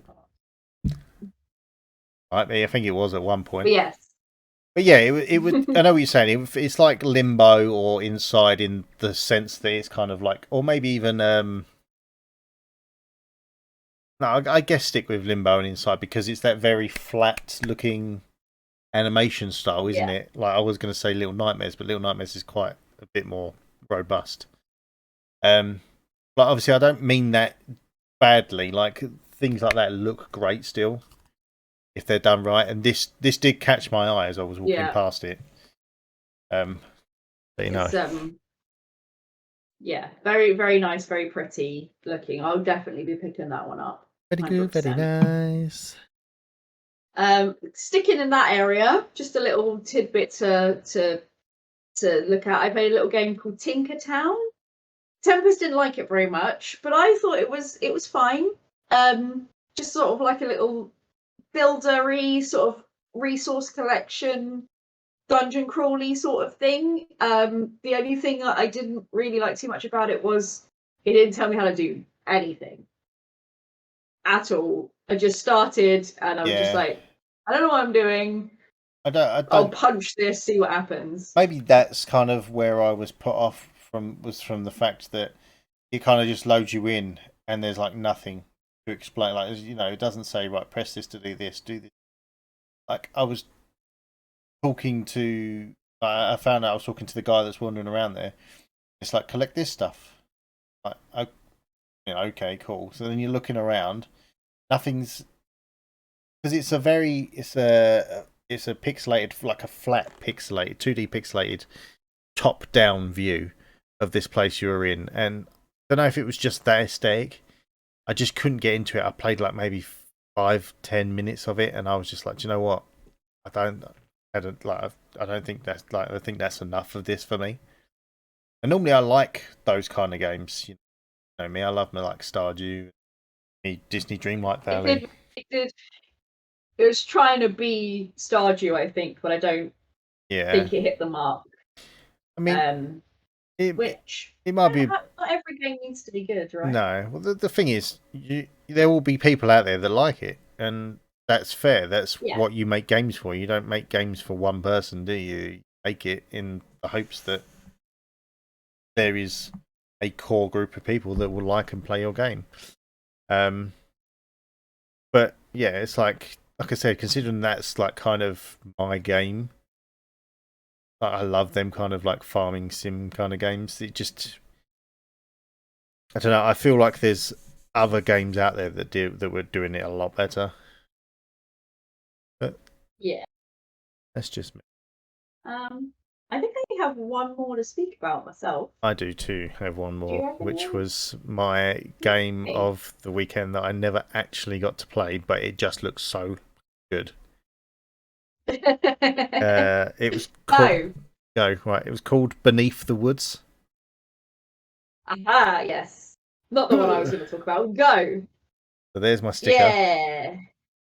[SPEAKER 3] I think it was at one point.
[SPEAKER 2] But yes.
[SPEAKER 3] But yeah, it would. I know what you're saying. It's like Limbo or Inside in the sense that it's kind of like, or maybe even. No, I guess stick with Limbo and Inside because it's that very flat-looking animation style, isn't it? Like I was going to say Little Nightmares, but Little Nightmares is quite a bit more robust. But obviously, I don't mean that badly. Like things like that look great still if they're done right, and this did catch my eye as I was walking past it. But, you know.
[SPEAKER 2] Yeah, very, very nice, very pretty looking. I'll definitely be picking that one up.
[SPEAKER 3] Very good, 100%. Very nice.
[SPEAKER 2] Sticking in that area, just a little tidbit to look at. I played a little game called Tinker Town. Tempest didn't like it very much, but I thought it was fine. Just sort of like a little buildery sort of resource collection, dungeon crawly sort of thing. The only thing that I didn't really like too much about it was it didn't tell me how to do anything at all. I just started and I was just like, I don't know what I'm doing. I'll punch this, see what happens.
[SPEAKER 3] Maybe that's kind of where I was put off from the fact that it kind of just loads you in and there's like nothing to explain. Like, you know, it doesn't say, right, press this to do this, do this. Like I was talking to, I found out I was talking to the guy that's wandering around there. It's like, collect this stuff. Like, okay, cool. So then you're looking around, nothing's, because it's a pixelated, like a flat pixelated, 2D pixelated, top-down view of this place you were in. And I don't know if it was just that aesthetic. I just couldn't get into it. I played like maybe 5-10 minutes of it, and I was just like, do you know what? I think that's enough of this for me. And normally I like those kind of games. You know me, I love me like Stardew, Disney Dreamlight Valley.
[SPEAKER 2] It was trying to be Stardew, I think, but I don't think it hit the mark.
[SPEAKER 3] I mean,
[SPEAKER 2] it
[SPEAKER 3] might be.
[SPEAKER 2] Not every game needs to be good, right?
[SPEAKER 3] No. Well, the thing is, there will be people out there that like it, and that's fair. That's what you make games for. You don't make games for one person, do you? You make it in the hopes that there is a core group of people that will like and play your game. But yeah, it's like I said, considering that's like kind of my game, I love them kind of like farming sim kind of games. It just, I don't know. I feel like there's other games out there that were doing it a lot better. But
[SPEAKER 2] yeah,
[SPEAKER 3] that's just me.
[SPEAKER 2] I think I have one more to speak about myself.
[SPEAKER 3] I do too have one more, which was my game of the weekend that I never actually got to play, but it just looks so good. It was called... Right. It was called Beneath the Woods.
[SPEAKER 2] Aha, yes. Not the one I was going to talk about. Go.
[SPEAKER 3] So there's my sticker.
[SPEAKER 2] Yeah.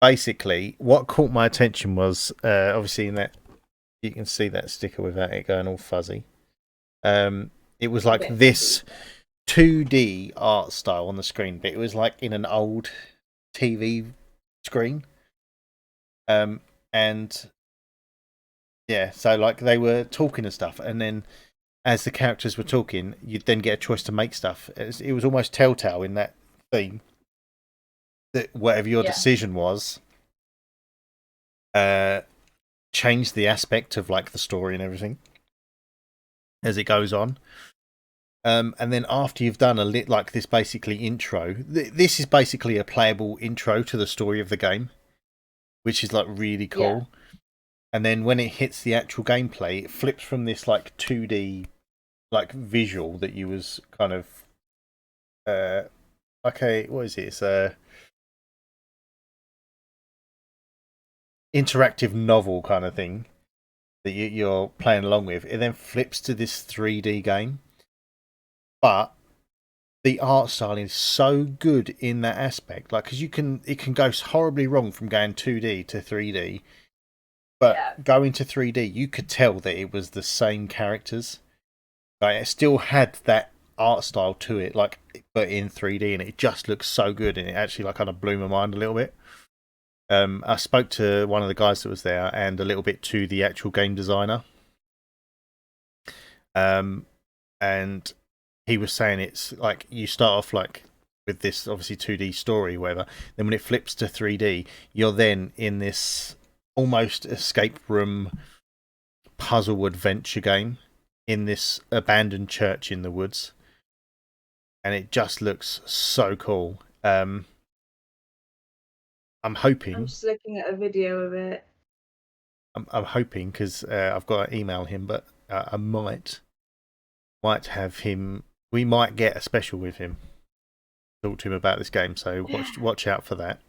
[SPEAKER 3] Basically, what caught my attention was obviously in that you can see that sticker without it going all fuzzy. It was like this 2D art style on the screen, but it was like in an old TV screen. And yeah, so like they were talking and stuff, and then as the characters were talking, you'd then get a choice to make stuff. It was almost Telltale in that theme, that whatever your decision was, change the aspect of like the story and everything as it goes on. And then after you've done like this basically intro, this is basically a playable intro to the story of the game, which is like really cool. and then when it hits the actual gameplay, it flips from this like 2D like visual that you was kind of okay, what is it? It's a interactive novel kind of thing that you're playing along with. It then flips to this 3D game, but the art style is so good in that aspect, like because it can go horribly wrong from going 2D to 3D, but going to 3D, you could tell that it was the same characters. Like it still had that art style to it, like but in 3D, and it just looks so good, and it actually like kind of blew my mind a little bit. I spoke to one of the guys that was there, and a little bit to the actual game designer, and he was saying it's like you start off like with this obviously 2D story, whatever. Then when it flips to 3D, you're then in this almost escape room puzzle adventure game in this abandoned church in the woods, and it just looks so cool. I'm hoping.
[SPEAKER 2] I'm just looking at a video of it.
[SPEAKER 3] I'm hoping because I've got to email him, but I might have him. We might get a special with him. Talk to him about this game, so watch out for that.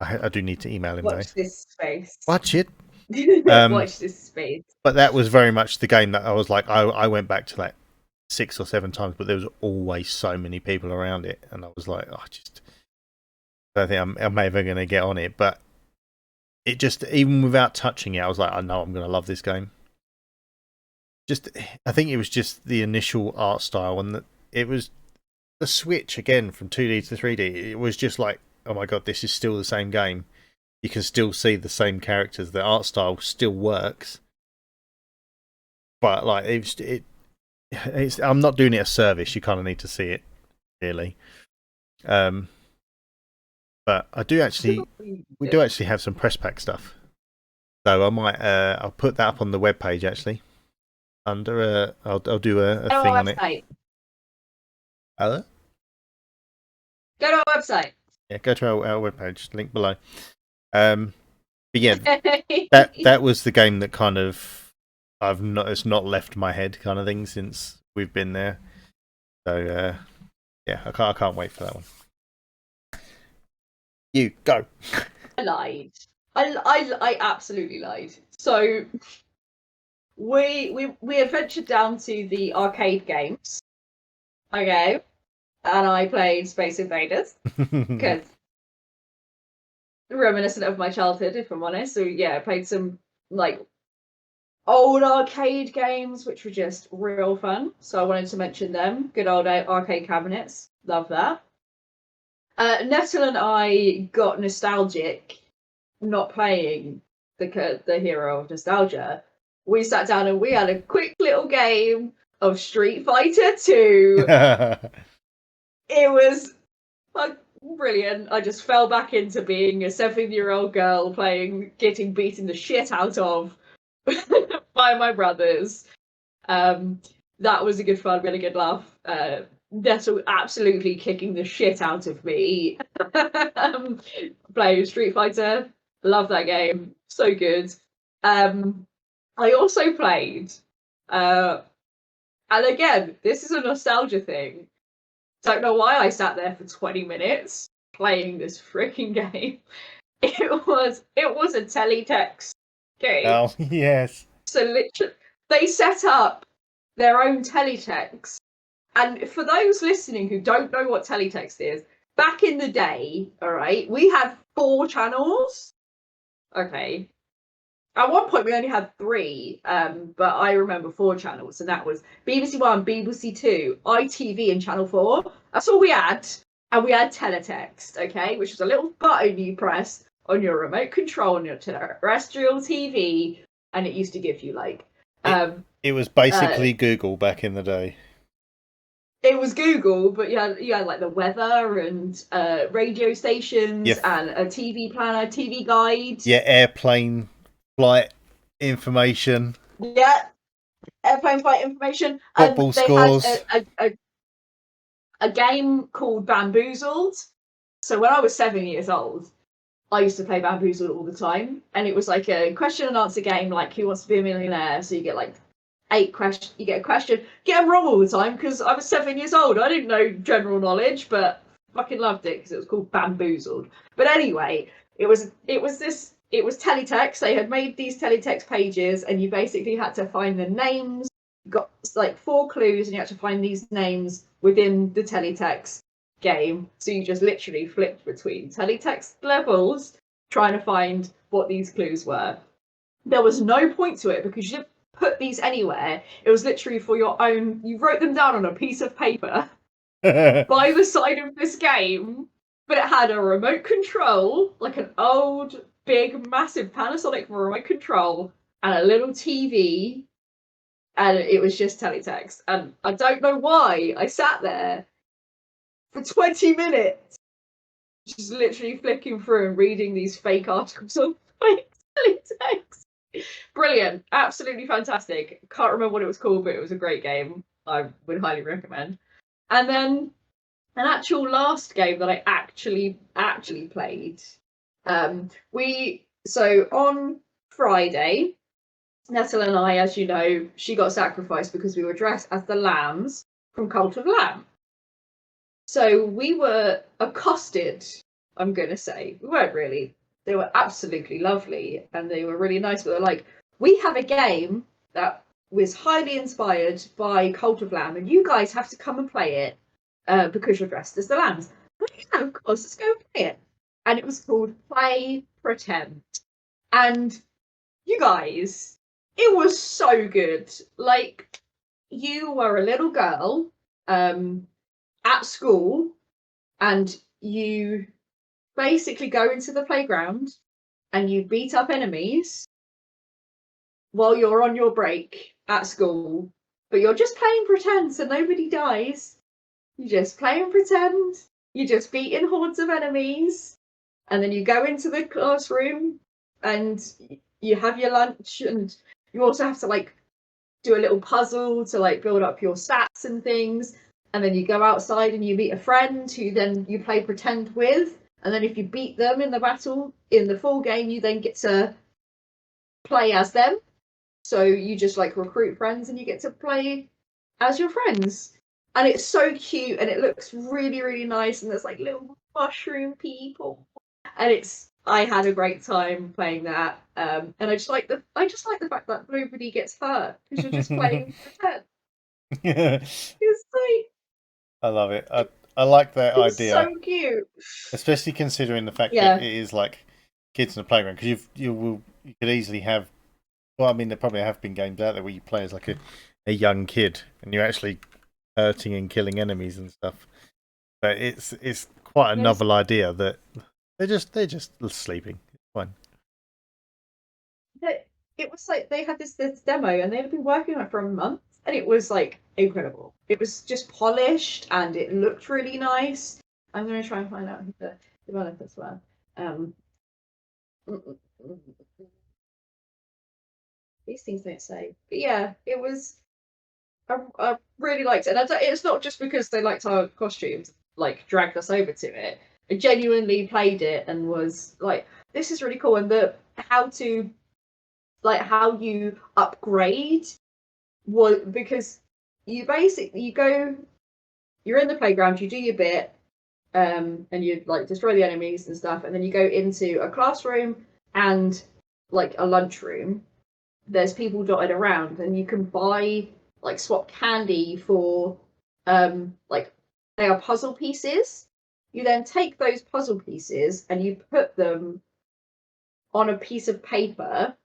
[SPEAKER 3] I do need to email him.
[SPEAKER 2] Watch this space.
[SPEAKER 3] Watch it.
[SPEAKER 2] Watch this space.
[SPEAKER 3] But that was very much the game that I was like, I went back to like 6 or 7 times, but there was always so many people around it, and I was like, I don't think I'm ever going to get on it. But it just, even without touching it, I was like, I know I'm going to love this game. I think it was just the initial art style, and it was the switch again from 2D to 3D. It was just like, oh my god, this is still the same game. You can still see the same characters. The art style still works, but like it's I'm not doing it a service. You kind of need to see it, really. But I do actually, we do actually have some press pack stuff. So I might, I'll put that up on the webpage actually. Under I'll do a thing on it. Hello?
[SPEAKER 2] Go to our website.
[SPEAKER 3] Yeah, go to our webpage, link below. But yeah, that was the game that kind of it's not left my head kind of thing since we've been there. So yeah, I can't wait for that one. You go.
[SPEAKER 2] I lied. I absolutely lied. So we adventured down to the arcade games. Okay. And I played Space Invaders because reminiscent of my childhood, if I'm honest. So yeah, I played some like old arcade games, which were just real fun. So I wanted to mention them. Good old arcade cabinets. Love that. Nettle and I got nostalgic not playing the hero of nostalgia. We sat down and we had a quick little game of Street Fighter 2. It was brilliant. I just fell back into being a 7-year-old girl getting beaten the shit out of by my brothers. That was a good fun, really good laugh. Nettle absolutely kicking the shit out of me. Playing Street Fighter, love that game, so good. I also played, and again, this is a nostalgia thing. Don't know why I sat there for 20 minutes playing this freaking game. It was a teletext game.
[SPEAKER 3] Oh yes.
[SPEAKER 2] So literally, they set up their own teletext. And for those listening who don't know what teletext is, back in the day, all right, we had 4 channels. Okay. At one point, we only had 3, but I remember 4 channels, and that was BBC One, BBC Two, ITV, and Channel 4. That's all we had, and we had teletext, okay, which was a little button you press on your remote control on your terrestrial TV, and it used to give you like.
[SPEAKER 3] It was basically Google back in the day.
[SPEAKER 2] It was Google, but you had like the weather and radio stations and a TV planner, TV guide.
[SPEAKER 3] Yeah, airplane flight information.
[SPEAKER 2] Yeah, airplane flight information.
[SPEAKER 3] Football
[SPEAKER 2] and they
[SPEAKER 3] scores.
[SPEAKER 2] Had a game called Bamboozled. So when I was 7 years old, I used to play Bamboozled all the time, and it was like a question and answer game, like Who Wants to Be a Millionaire? So you get like 8 questions, you get a question, get them wrong all the time because I was 7 years old. I didn't know general knowledge, but fucking loved it because it was called Bamboozled. But anyway, it was teletext. They had made these teletext pages, and you basically had to find the names. You got like 4 clues, and you had to find these names within the teletext game. So you just literally flipped between teletext levels trying to find what these clues were. There was no point to it because you didn't put these anywhere. It was literally for your own. You wrote them down on a piece of paper by the side of this game, but it had a remote control, like an old, big, massive Panasonic remote control, and a little TV, and it was just teletext. And I don't know why I sat there for 20 minutes, just literally flicking through and reading these fake articles on fake teletext. Brilliant, absolutely fantastic. Can't remember what it was called, but it was a great game. I would highly recommend. And then an actual last game that I actually played. So on Friday, Nettle and I, as you know, she got sacrificed because we were dressed as the lambs from Cult of Lamb. So we were accosted, I'm going to say. We weren't really. They were absolutely lovely and they were really nice. But they're like, we have a game that was highly inspired by Cult of Lamb and you guys have to come and play it because you're dressed as the lambs. Yeah, of course, let's go and play it. And it was called Play Pretend. And you guys, it was so good. Like, you were a little girl at school and you basically go into the playground and you beat up enemies while you're on your break at school, but you're just playing pretend so nobody dies. You just play and pretend. You just beat in hordes of enemies, and then you go into the classroom and you have your lunch, and you also have to like do a little puzzle to like build up your stats and things. And then you go outside and you meet a friend who then you play pretend with. And then if you beat them in the battle, in the full game, you then get to play as them. So you just like recruit friends and you get to play as your friends. And it's so cute and it looks really, really nice. And there's like little mushroom people. And I had a great time playing that. And I just like the fact that nobody gets hurt because you're just playing pretend. It's like,
[SPEAKER 3] I love it. I like that idea.
[SPEAKER 2] So cute,
[SPEAKER 3] especially considering the fact that it is like kids in the playground. Because you could easily have. Well, I mean, there probably have been games out there where you play as like a young kid and you're actually hurting and killing enemies and stuff. But it's quite a novel idea that they're just sleeping. It's fine.
[SPEAKER 2] It was like they had this demo and they had been working on it for a month. And it was like incredible. It was just polished and it looked really nice. I'm going to try and find out who the developers were. These things don't say. But yeah, it was. I really liked it. And it's not just because they liked our costumes, like dragged us over to it. I genuinely played it and was like, this is really cool. And how you upgrade. Because you basically you're in the playground, you do your bit, and you like destroy the enemies and stuff, and then you go into a classroom and like a lunchroom. There's people dotted around, and you can buy like swap candy for like they are puzzle pieces. You then take those puzzle pieces and you put them on a piece of paper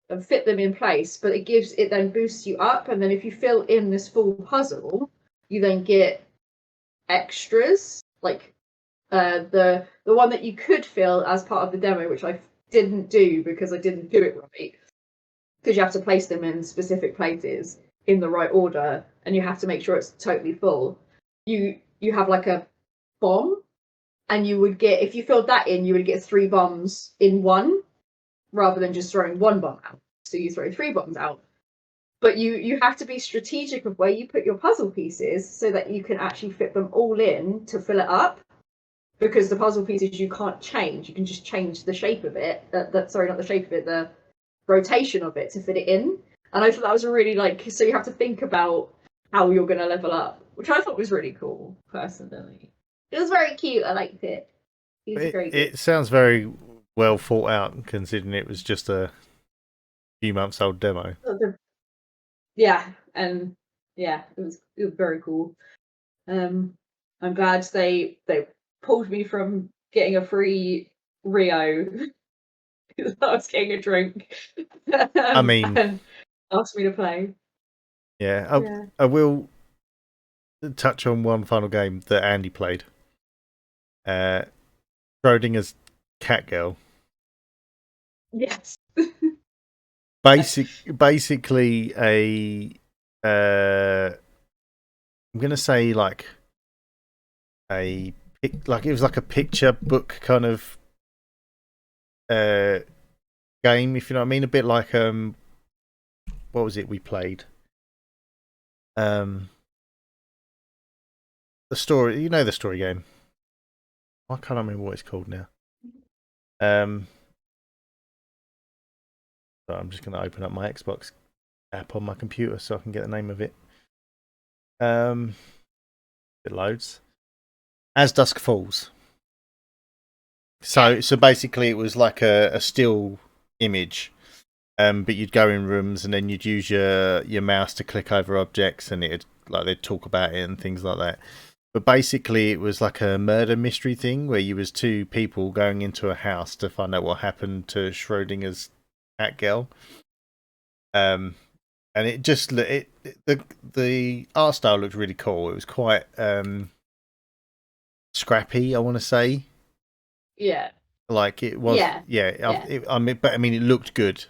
[SPEAKER 2] and fit them in place, but it then boosts you up, and then if you fill in this full puzzle, you then get extras, like the one that you could fill as part of the demo, which I didn't do because I didn't do it right, because you have to place them in specific places in the right order, and you have to make sure it's totally full. You have like a bomb, and you would get, if you filled that in, you would get 3 bombs in one, rather than just throwing 1 bomb out. So you throw 3 bombs out. But you have to be strategic of where you put your puzzle pieces so that you can actually fit them all in to fill it up. because the puzzle pieces you can't change. You can just change the shape of it. Sorry, not the shape of it, the rotation of it to fit it in. And I thought that was really so you have to think about how you're going to level up, which I thought was really cool, personally. It was very cute. I liked it.
[SPEAKER 3] It sounds very well thought out, considering it was just a few months old demo.
[SPEAKER 2] Yeah, and yeah, it was very cool. I'm glad they pulled me from getting a free Rio because I was getting a drink.
[SPEAKER 3] I mean,
[SPEAKER 2] and asked me to play.
[SPEAKER 3] I will touch on one final game that Andy played. Schrodinger's Cat Girl.
[SPEAKER 2] Yes.
[SPEAKER 3] Basically I'm gonna say like it was like a picture book kind of game, if you know what I mean. A bit like what was it we played? The story, you know, the story game. I can't remember what it's called now. So I'm just going to open up my Xbox app on my computer so I can get the name of it. It loads. As Dusk Falls. So basically, it was like a still image, but you'd go in rooms and then you'd use your mouse to click over objects, and they'd talk about it and things like that. But basically, it was like a murder mystery thing where you was two people going into a house to find out what happened to Schrodinger's cat girl. And it just the art style looked really cool. It was quite scrappy, I want to say.
[SPEAKER 2] Yeah.
[SPEAKER 3] Like it was. Yeah. I mean, it looked good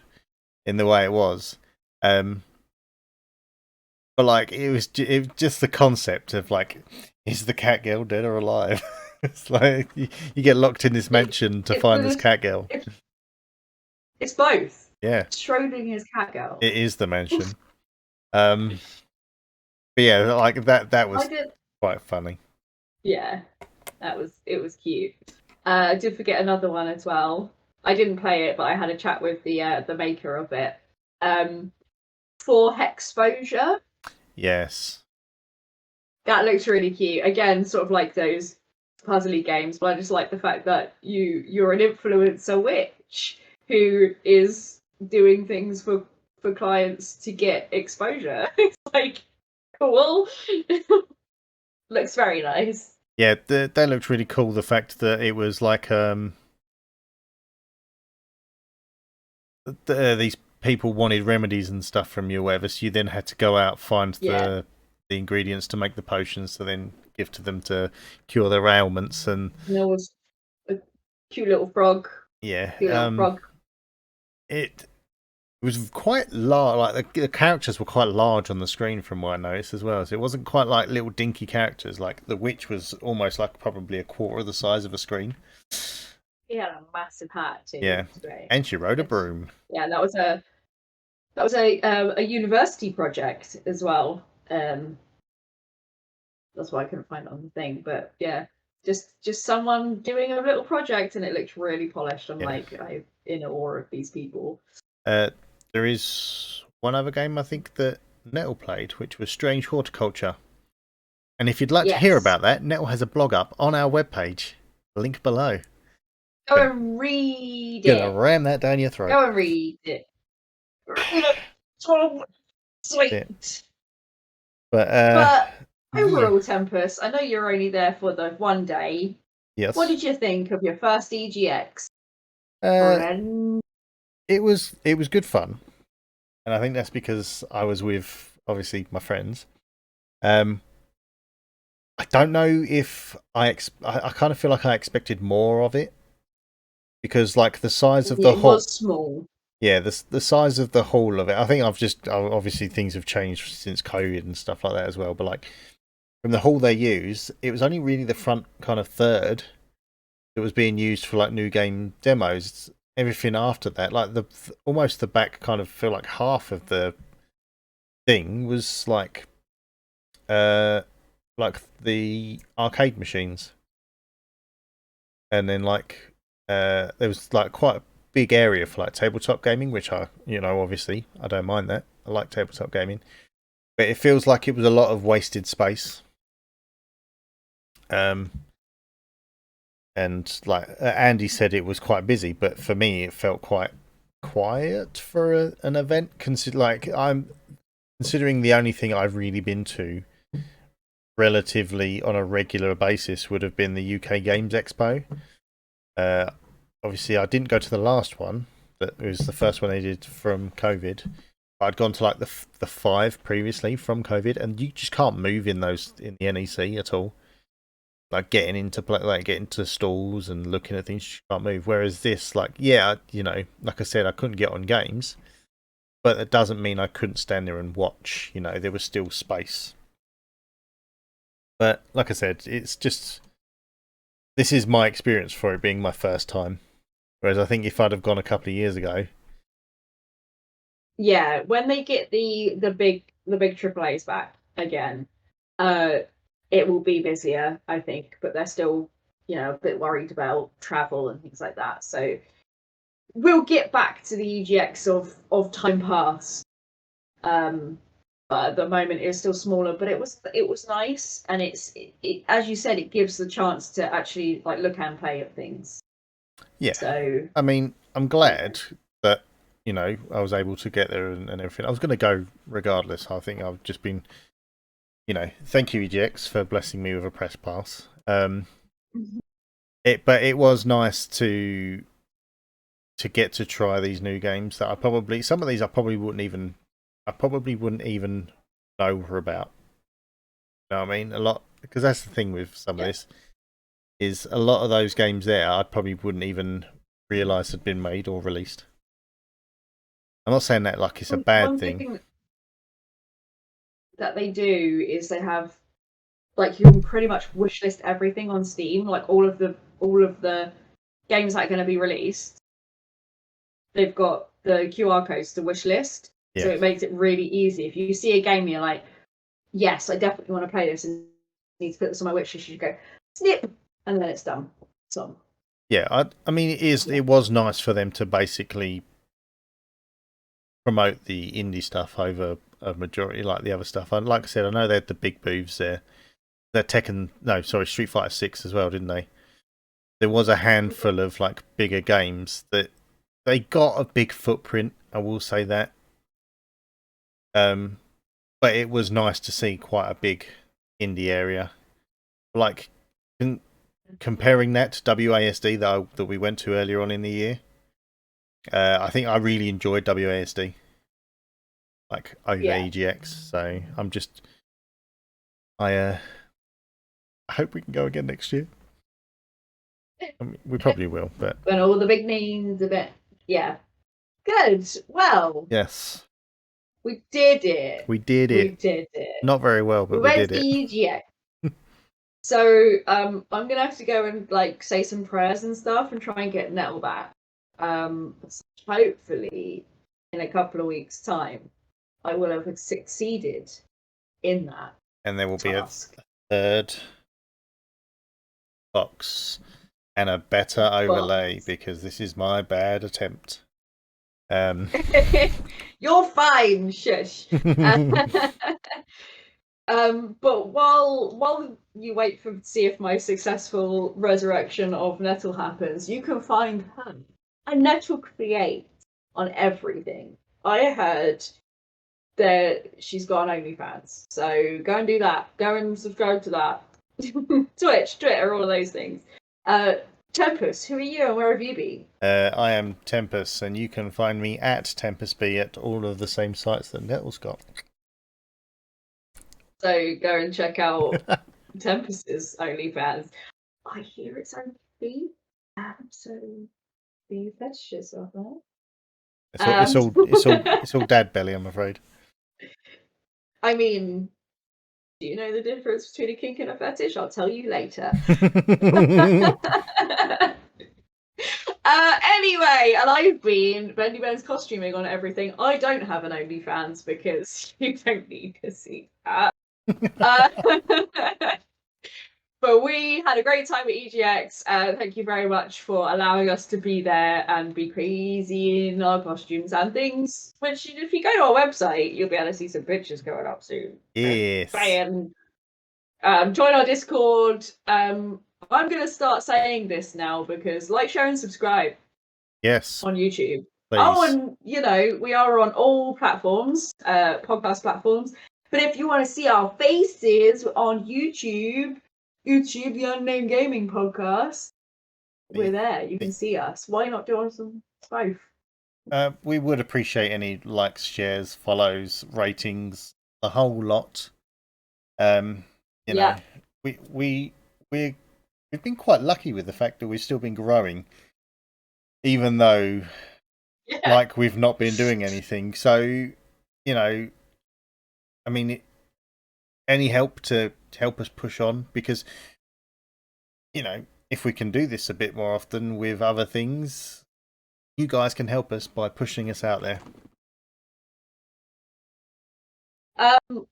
[SPEAKER 3] in the way it was. But like it was just the concept of like, is the cat girl dead or alive? It's like you get locked in this mansion to find this cat girl.
[SPEAKER 2] It's both.
[SPEAKER 3] Yeah.
[SPEAKER 2] Schrodinger's cat girl.
[SPEAKER 3] It is the mansion. But yeah, like that was quite funny.
[SPEAKER 2] Yeah, it was cute. I did forget another one as well. I didn't play it, but I had a chat with the maker of it. For Hexposure.
[SPEAKER 3] Yes.
[SPEAKER 2] That looks really cute. Again, sort of like those puzzly games, but I just like the fact that you're an influencer witch who is doing things for clients to get exposure. It's like cool. Looks very nice.
[SPEAKER 3] Yeah, that looked really cool. The fact that it was like these people wanted remedies and stuff from you, or whatever. So you then had to go out find the ingredients to make the potions, to then give to them to cure their ailments. And
[SPEAKER 2] there was a cute little frog.
[SPEAKER 3] Yeah,
[SPEAKER 2] cute little frog.
[SPEAKER 3] It was quite large. Like the characters were quite large on the screen, from what I noticed as well. So it wasn't quite like little dinky characters. Like the witch was almost like probably a quarter of the size of a screen.
[SPEAKER 2] He had a massive hat too.
[SPEAKER 3] Yeah, and she rode a broom.
[SPEAKER 2] Yeah, that was a university project as well. That's why I couldn't find it on the thing. But yeah, just someone doing a little project, and it looked really polished. I'm in awe of these people.
[SPEAKER 3] There is one other game I think that Nettle played, which was Strange Horticulture. And if you'd like to hear about that, Nettle has a blog up on our webpage. Link below.
[SPEAKER 2] Go and read it.
[SPEAKER 3] Gonna ram that down your throat.
[SPEAKER 2] Go and read it. Sweet. Yeah. But overall, Tempus, I know you're only there for the one day.
[SPEAKER 3] Yes.
[SPEAKER 2] What did you think of your first EGX?
[SPEAKER 3] It was good fun, and I think that's because I was with obviously my friends. I don't know if I kind of feel like I expected more of it, because like the size of the hall
[SPEAKER 2] was small.
[SPEAKER 3] Yeah, the size of the hall of it. I think obviously things have changed since COVID and stuff like that as well. But like from the hall they used, it was only really the front kind of third that was being used for like new game demos. Everything after that, like almost the back kind of feel like half of the thing was like the arcade machines. and then like there was like quite a big area for like tabletop gaming, which I, obviously I don't mind that. I like tabletop gaming, but it feels like it was a lot of wasted space. And like Andy said, it was quite busy, but for me, it felt quite quiet for an event. I'm considering the only thing I've really been to relatively on a regular basis would have been the UK Games Expo. Obviously, I didn't go to the last one. That was the first one they did from COVID. I'd gone to like the 5 previously from COVID, and you just can't move in the NEC at all. Like getting into stalls and looking at things, you can't move. Whereas this, like I said, I couldn't get on games, but that doesn't mean I couldn't stand there and watch. There was still space. But like I said, it's just, this is my experience for it being my first time. Whereas I think if I'd have gone a couple of years ago,
[SPEAKER 2] yeah, when they get the big AAAs back again, it will be busier, I think, but they're still, a bit worried about travel and things like that. So we'll get back to the EGX of time past. But at the moment it's still smaller, but it was nice, and it as you said, it gives the chance to actually like look and play at things.
[SPEAKER 3] Yeah.
[SPEAKER 2] So
[SPEAKER 3] I mean, I'm glad that I was able to get there and everything. I was going to go regardless. I think I've just been, thank you EGX for blessing me with a press pass. But it was nice to get to try these new games that some of these I probably wouldn't even know were about. You know what I mean? A lot, because that's the thing with some of this, is a lot of those games there I probably wouldn't even realise had been made or released. I'm not saying that like it's a bad thing.
[SPEAKER 2] That they do is they have, like, you can pretty much wishlist everything on Steam, like all of the games that are going to be released. They've got the QR codes to wishlist, so it makes it really easy. If you see a game, you're like, yes, I definitely want to play this and need to put this on my wishlist. You go snip, and then it's done. So
[SPEAKER 3] yeah, I mean, it was nice for them to basically promote the indie stuff over a majority, like the other stuff. And like I said, I know they had the big booths there. Street Fighter 6 as well, didn't they? There was a handful of like bigger games that they got a big footprint. I will say that. But it was nice to see quite a big indie area. Like comparing that to WASD that we went to earlier on in the year. I think I really enjoyed WASD, like over EGX. So I hope we can go again next year. I mean, we probably will, but
[SPEAKER 2] when all the big names a bit, good. Well,
[SPEAKER 3] yes,
[SPEAKER 2] we did it.
[SPEAKER 3] We did it. Not very well, but we did it.
[SPEAKER 2] EGX. So I'm gonna have to go and like say some prayers and stuff and try and get Nettle back. Hopefully in a couple of weeks' time, I will have succeeded in that.
[SPEAKER 3] And there will be a third box and a better overlay because this is my bad attempt.
[SPEAKER 2] You're fine, shush. But while you wait to see if my successful resurrection of Nettle happens, you can find her and Nettlecreates on everything. I heard that she's got an OnlyFans, so go and do that. Go and subscribe to that. Twitch, Twitter, all of those things. Tempus, who are you and where have you been?
[SPEAKER 3] I am Tempus, and you can find me at Tempusbe at all of the same sites that Nettles got.
[SPEAKER 2] So go and check out Tempus's OnlyFans. I hear it's only feet, so be fetishes of that.
[SPEAKER 3] It's all dad belly, I'm afraid.
[SPEAKER 2] I mean, do you know the difference between a kink and a fetish? I'll tell you later. Anyway, and I've been Bendy Ben's costuming on everything. I don't have an OnlyFans because you don't need to see that. But we had a great time at EGX. Thank you very much for allowing us to be there and be crazy in our costumes and things. Which, if you go to our website, you'll be able to see some pictures going up soon.
[SPEAKER 3] Yes.
[SPEAKER 2] Join our Discord. I'm going to start saying this now because like, share, and subscribe.
[SPEAKER 3] Yes.
[SPEAKER 2] On YouTube.
[SPEAKER 3] Please.
[SPEAKER 2] Oh, and we are on all platforms, podcast platforms. But if you want to see our faces on YouTube, the Unnamed Gaming Podcast, we're there. You can see us. Why not do some both?
[SPEAKER 3] We would appreciate any likes, shares, follows, ratings, the whole lot. You know, we've been quite lucky with the fact that we've still been growing, even though like we've not been doing anything. So, I mean, any help to help us push on, because if we can do this a bit more often with other things, you guys can help us by pushing us out there.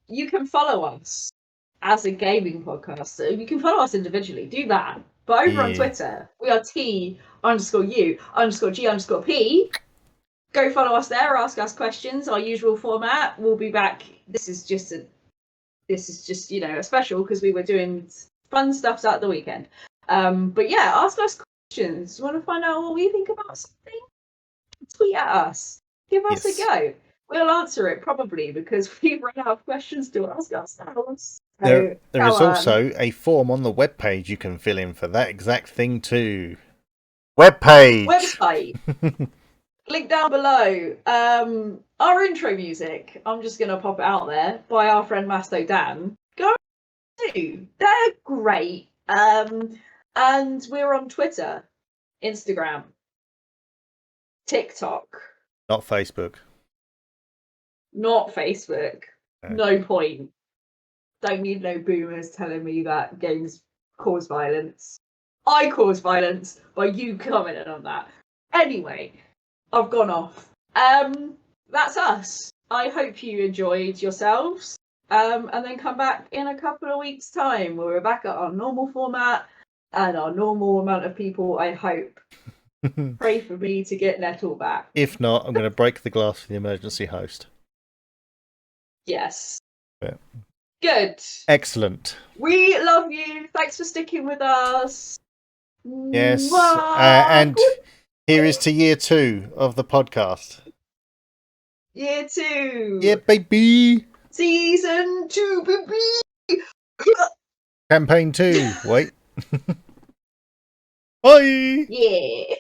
[SPEAKER 2] You can follow us as a gaming podcast. So you can follow us individually. Do that. But over on Twitter, we are T_U_G_P. Go follow us there. Ask us questions. Our usual format. We'll be back. This is just a special because we were doing fun stuff at the weekend. But yeah, ask us questions. Want to find out what we think about something? Tweet at us. Give us a go. We'll answer it probably because we've run out of questions to ask ourselves.
[SPEAKER 3] There is also a form on the webpage you can fill in for that exact thing too.
[SPEAKER 2] Website. Link down below. Our intro music, I'm just going to pop it out there, by our friend Masto Dan. Go to. They're great. And we're on Twitter, Instagram, TikTok.
[SPEAKER 3] Not Facebook.
[SPEAKER 2] Not Facebook. No point. Don't need no boomers telling me that games cause violence. I cause violence by you commenting on that. Anyway, I've gone off. That's us. I hope you enjoyed yourselves. And then come back in a couple of weeks' time where we're back at our normal format and our normal amount of people, I hope. Pray for me to get Nettle back.
[SPEAKER 3] If not, I'm going to break the glass for the emergency host.
[SPEAKER 2] Yes.
[SPEAKER 3] Yeah.
[SPEAKER 2] Good.
[SPEAKER 3] Excellent.
[SPEAKER 2] We love you. Thanks for sticking with us.
[SPEAKER 3] Yes. And here is to year 2 of the podcast.
[SPEAKER 2] Year 2.
[SPEAKER 3] Yeah, baby.
[SPEAKER 2] Season 2, baby.
[SPEAKER 3] Campaign 2. Wait. Bye.
[SPEAKER 2] Yeah.